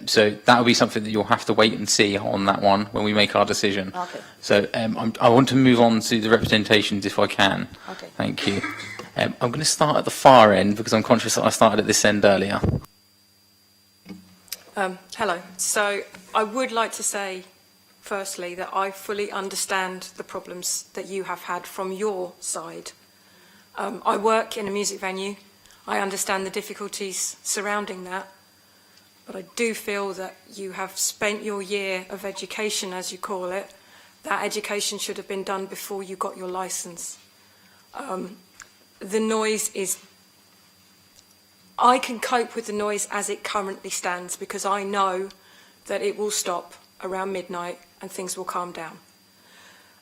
So that will be something that you'll have to wait and see on that one when we make our decision. Okay. So I want to move on to the representations if I can. Okay. Thank you. I'm going to start at the far end because I'm conscious that I started at this end earlier. Hello. So I would like to say, firstly, that I fully understand the problems that you have had from your side. I work in a music venue. I understand the difficulties surrounding that. But I do feel that you have spent your year of education, as you call it. That education should have been done before you got your licence. The noise is... I can cope with the noise as it currently stands because I know that it will stop around midnight and things will calm down.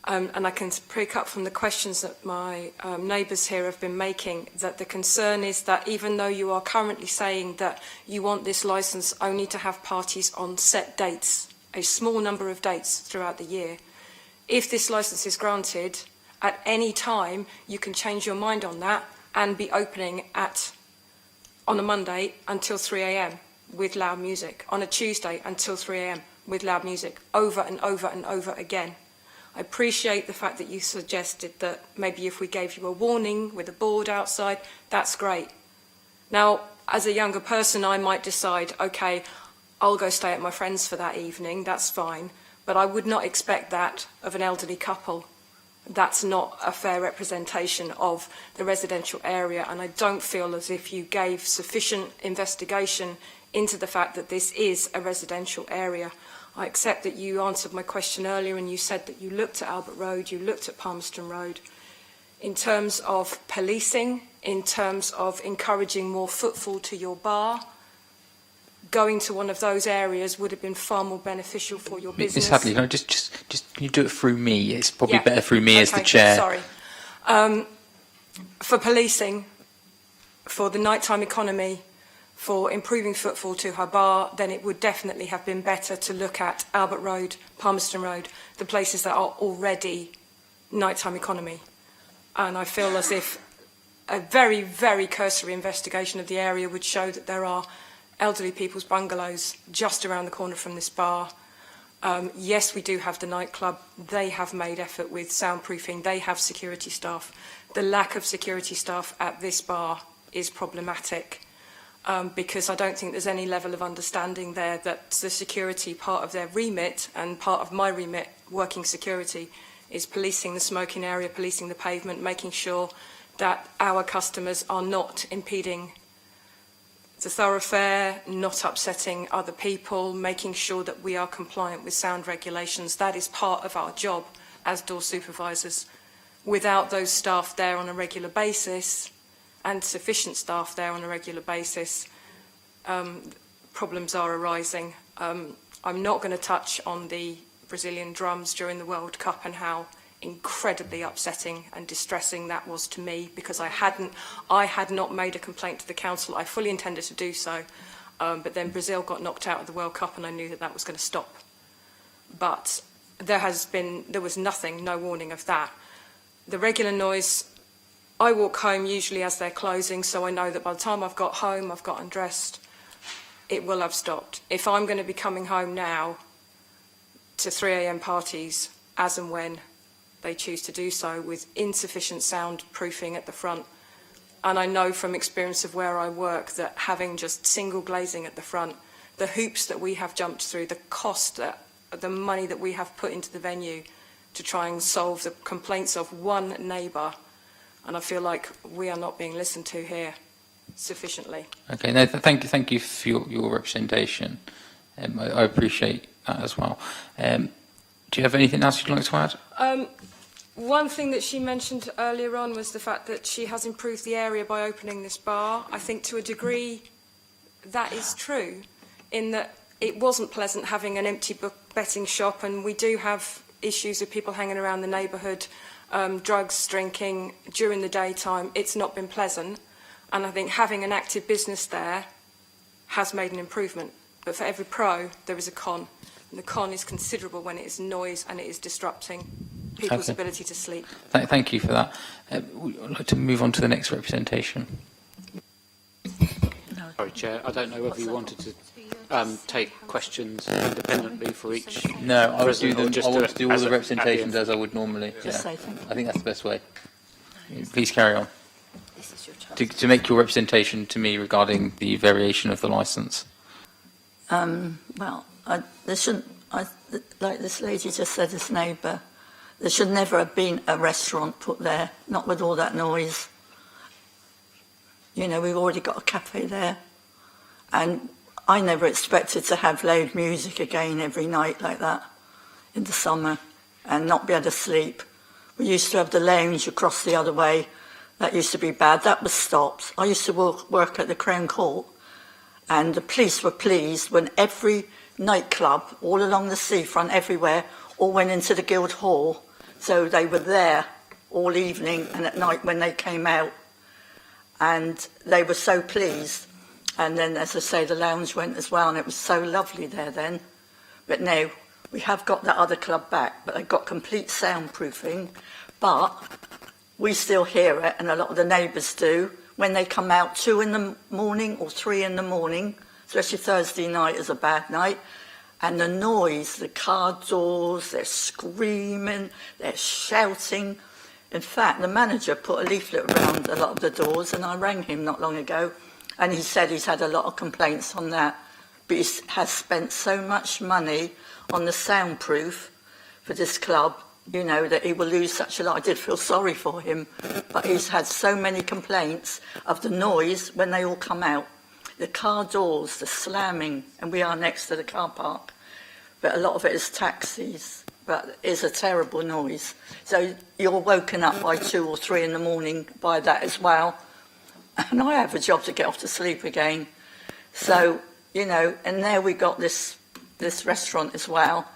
And I can pick up from the questions that my neighbours here have been making that the concern is that even though you are currently saying that you want this licence only to have parties on set dates, a small number of dates throughout the year, if this licence is granted, at any time you can change your mind on that and be opening on a Monday until 3 a.m. with loud music, on a Tuesday until 3 a.m. with loud music, over and over and over again. I appreciate the fact that you suggested that maybe if we gave you a warning with a board outside, that's great. Now, as a younger person, I might decide, okay, I'll go stay at my friend's for that evening, that's fine, but I would not expect that of an elderly couple. That's not a fair representation of the residential area, and I don't feel as if you gave sufficient investigation into the fact that this is a residential area. I accept that you answered my question earlier and you said that you looked at Albert Road, you looked at Palmerston Road. In terms of policing, in terms of encouraging more footfall to your bar, going to one of those areas would have been far more beneficial for your business. Ms. Hadley, can I just can you do it through me? It's probably better through me as the chair. Sorry. For policing, for the nighttime economy, for improving footfall to her bar, then it would definitely have been better to look at Albert Road, Palmerston Road, the places that are already nighttime economy. And I feel as if a very, very cursory investigation of the area would show that there are elderly people's bungalows just around the corner from this bar. Yes, we do have the nightclub. They have made effort with soundproofing. They have security staff. The lack of security staff at this bar is problematic. Because I don't think there's any level of understanding there that the security part of their remit and part of my remit, working security, is policing the smoking area, policing the pavement, making sure that our customers are not impeding the thoroughfare, not upsetting other people, making sure that we are compliant with sound regulations. That is part of our job as door supervisors. Without those staff there on a regular basis, and sufficient staff there on a regular basis, problems are arising. I'm not going to touch on the Brazilian drums during the World Cup and how incredibly upsetting and distressing that was to me, because I had not made a complaint to the council. I fully intended to do so, but then Brazil got knocked out of the World Cup and I knew that that was going to stop. But there was nothing, no warning of that. The regular noise, I walk home usually as they're closing, so I know that by the time I've got home, I've got undressed, it will have stopped. If I'm going to be coming home now to 3 a.m. parties, as and when they choose to do so, with insufficient soundproofing at the front, and I know from experience of where I work that having just single glazing at the front, the hoops that we have jumped through, the cost, the money that we have put into the venue to try and solve the complaints of one neighbour, and I feel like we are not being listened to here sufficiently. Okay, no, thank you for your representation. I appreciate that as well. Do you have anything else you'd like to add? One thing that she mentioned earlier on was the fact that she has improved the area by opening this bar. I think to a degree that is true, in that it wasn't pleasant having an empty betting shop, and we do have issues with people hanging around the neighbourhood, drugs, drinking during the daytime. It's not been pleasant, and I think having an active business there has made an improvement. But for every pro, there is a con, and the con is considerable when it is noise and it is disrupting people's ability to sleep. Thank you for that. I'd like to move on to the next representation. Sorry, Chair. I don't know whether you wanted to take questions independently for each? No, I would do President, or them. just I do want it to do all as the a- representations at the as I would normally. Just Yeah. say thank you. I think that's the best way. Please carry on. This is your chance. To make your representation to me regarding the variation of the licence. Well, there shouldn't, like this lady just said, this neighbour, there should never have been a restaurant put there, not with all that noise. You know, we've already got a cafe there. And I never expected to have loud music again every night like that in the summer and not be able to sleep. We used to have the lounge across the other way. That used to be bad. That was stopped. I used to work at the Crown Court, and the police were pleased when every nightclub all along the seafront, everywhere, all went into the Guild Hall. So they were there all evening and at night when they came out. And they were so pleased. And then, as I say, the lounge went as well, and it was so lovely there then. But now, we have got that other club back, but they've got complete soundproofing. But we still hear it, and a lot of the neighbours do, when they come out 2 in the morning or 3 in the morning, especially Thursday night is a bad night, and the noise, the car doors, they're screaming, they're shouting. In fact, the manager put a leaflet around a lot of the doors, and I rang him not long ago, and he said he's had a lot of complaints on that, but he has spent so much money on the soundproof for this club, you know, that he will lose such a lot. I did feel sorry for him, but he's had so many complaints of the noise when they all come out. The car doors, the slamming, and we are next to the car park. But a lot of it is taxis, but it's a terrible noise. So you're woken up by 2 or 3 in the morning by that as well. And I have a job to get off to sleep again. So, you know, and there we got this restaurant as well.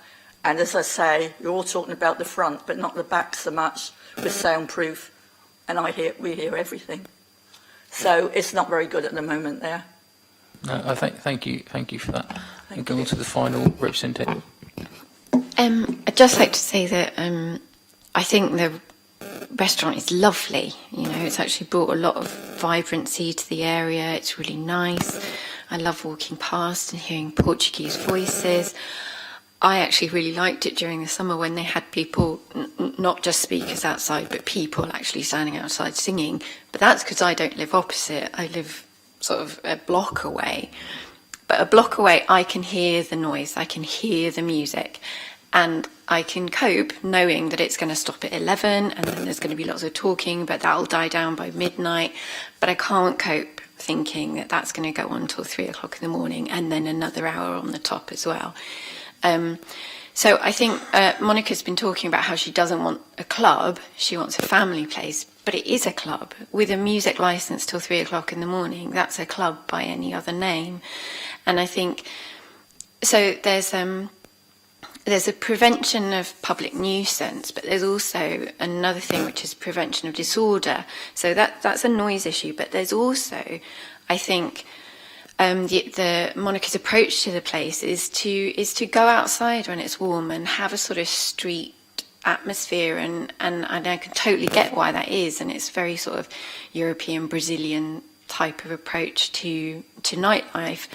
And as I say, you're all talking about the front, but not the back so much, with soundproof. And we hear everything. So it's not very good at the moment there. No, thank you for that. And going on to the final representation. I'd just like to say that I think the restaurant is lovely. You know, it's actually brought a lot of vibrancy to the area. It's really nice. I love walking past and hearing Portuguese voices. I actually really liked it during the summer when they had people, not just speakers outside, but people actually standing outside singing. But that's because I don't live opposite. I live sort of a block away. But a block away, I can hear the noise. I can hear the music. And I can cope knowing that it's going to stop at 11 and then there's going to be lots of talking, but that'll die down by midnight. But I can't cope thinking that that's going to go on till 3 o'clock in the morning and then another hour on the top as well. So I think Monica's been talking about how she doesn't want a club, she wants a family place, but it is a club with a music licence till 3 o'clock in the morning. That's a club by any other name. And I think, so there's a prevention of public nuisance, but there's also another thing which is prevention of disorder. So that's a noise issue, but there's also, I think, the Monica's approach to the place is to go outside when it's warm and have a sort of street atmosphere, and I can totally get why that is, and it's very sort of European Brazilian type of approach to nightlife.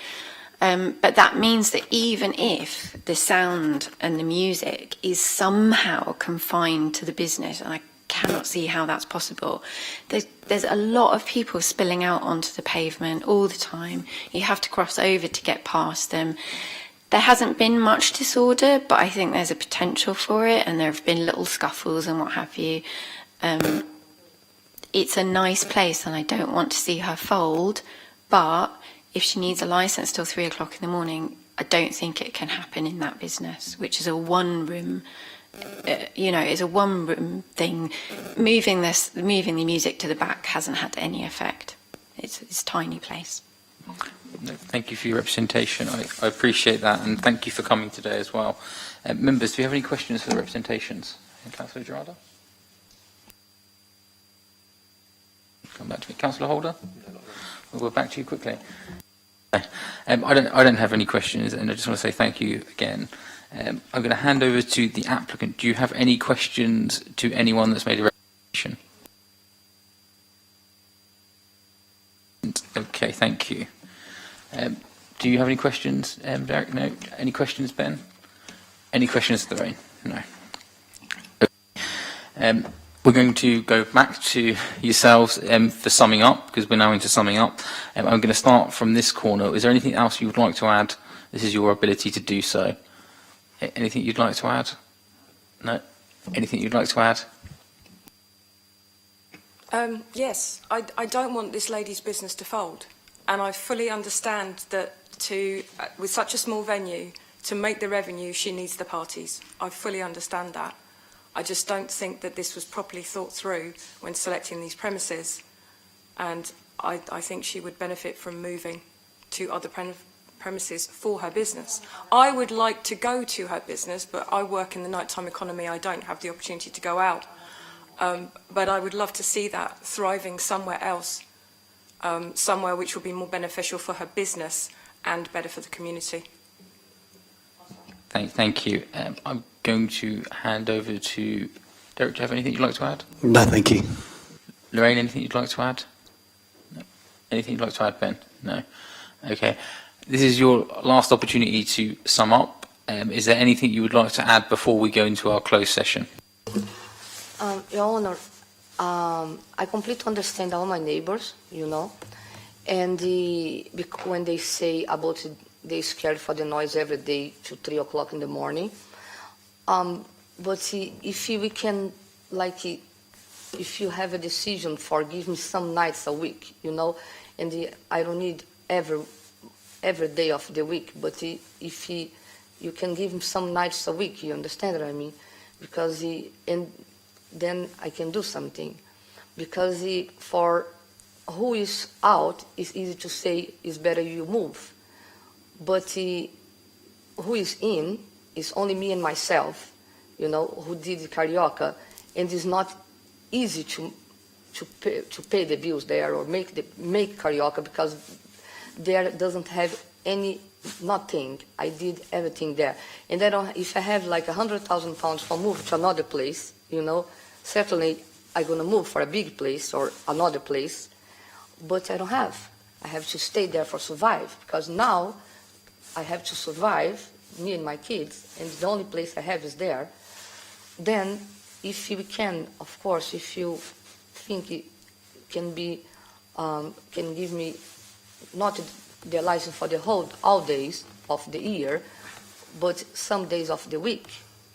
But that means that even if the sound and the music is somehow confined to the business, and I cannot see how that's possible, there's a lot of people spilling out onto the pavement all the time. You have to cross over to get past them. There hasn't been much disorder, but I think there's a potential for it, and there have been little scuffles and what have you. It's a nice place, and I don't want to see her fold, but if she needs a licence till 3 o'clock in the morning, I don't think it can happen in that business, which is a one-room, is a one-room thing. Moving the music to the back hasn't had any effect. It's a tiny place. No, thank you for your representation. I appreciate that, and thank you for coming today as well. Members, do you have any questions for the representations? Councillor Gerardo? Come back to me. Councillor Holder? We'll go back to you quickly. I don't have any questions, and I just want to say thank you again. I'm going to hand over to the applicant. Do you have any questions to anyone that's made a representation? Okay, thank you. Do you have any questions, Derek? No. Any questions, Ben? Any questions, Lorraine? No. Okay. We're going to go back to yourselves for summing up, because we're now into summing up. I'm going to start from this corner. Is there anything else you would like to add? This is your ability to do so. Anything you'd like to add? No? Anything you'd like to add? Yes, I don't want this lady's business to fold. And I fully understand that with such a small venue, to make the revenue, she needs the parties. I fully understand that. I just don't think that this was properly thought through when selecting these premises. And I think she would benefit from moving to other premises for her business. I would like to go to her business, but I work in the nighttime economy. I don't have the opportunity to go out. But I would love to see that thriving somewhere else, somewhere which will be more beneficial for her business and better for the community. Thank you. I'm going to hand over to Derek. Do you have anything you'd like to add? No, thank you. Lorraine, anything you'd like to add? No. Anything you'd like to add, Ben? No. Okay. This is your last opportunity to sum up. Is there anything you would like to add before we go into our closed session? Your Honor, I completely understand all my neighbors, you know, and when they say about they're scared for the noise every day to 3 o'clock in the morning. But if we can, like, if you have a decision for give me some nights a week, you know, and I don't need every day of the week, but if you can give him some nights a week, you understand what I mean? Because and then I can do something. Because for who is out, it's easy to say it's better you move. But who is in is only me and myself, you know, who did Carioca, and it's not easy to pay the bills there or make Carioca, because there doesn't have nothing. I did everything there, and if I have like £100,000 for move to another place, you know, certainly I'm gonna move for a big place or another place, but I don't have. I have to stay there for survive, because now I have to survive, me and my kids, and the only place I have is there. Then, if you can, of course, if you think it can give me not the license for the all days of the year, but some days of the week,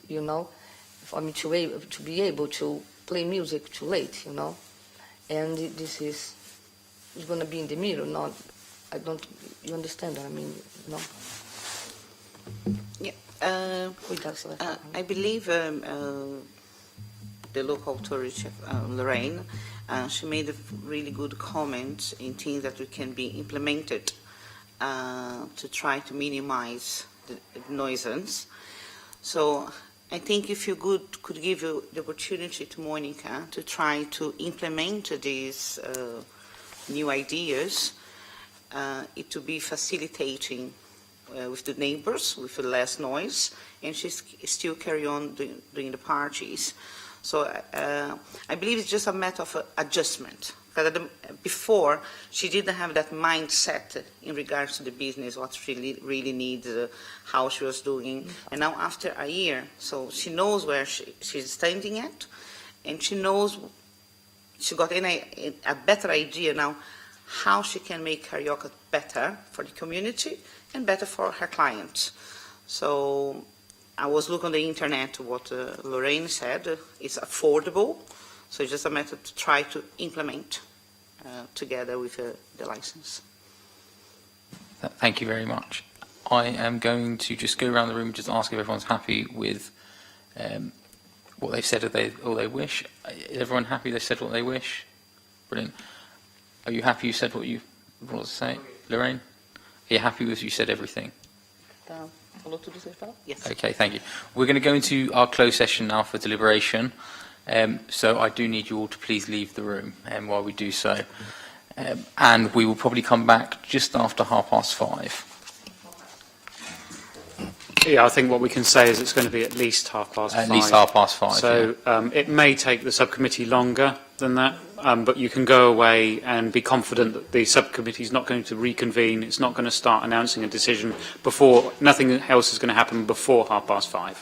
you know, for me to be able to play music too late, you know, and this is going to be in the middle, not. You understand what I mean, no? Yeah. I believe the local authority, Lorraine, she made a really good comment in things that can be implemented to try to minimize the nuisance. So I think if you could give you the opportunity to Monica to try to implement these new ideas, it to be facilitating with the neighbors, with less noise, and she still carry on doing the parties. So I believe it's just a matter of adjustment. Because before, she didn't have that mindset in regards to the business, what she really needs, how she was doing. And now after a year, so she knows where she's standing at, and she knows, she got a better idea now how she can make Carioca better for the community and better for her clients. So I was looking on the internet what Lorraine said. It's affordable, so it's just a matter to try to implement together with the license. Thank you very much. I am going to just go around the room and just ask if everyone's happy with what they've said or they wish. Is everyone happy they said what they wish? Brilliant. Are you happy you said what you wanted to say? Lorraine? Are you happy with you said everything? Yes. Okay, thank you. We're going to go into our closed session now for deliberation. So I do need you all to please leave the room while we do so. And we will probably come back just after 5:30. Yeah, I think what we can say is it's going to be at least 5:30. At least 5:30. So it may take the subcommittee longer, than that, but you can go away and be confident that the subcommittee is not going to reconvene. It's not going to start announcing a decision before, nothing else is going to happen before 5:30.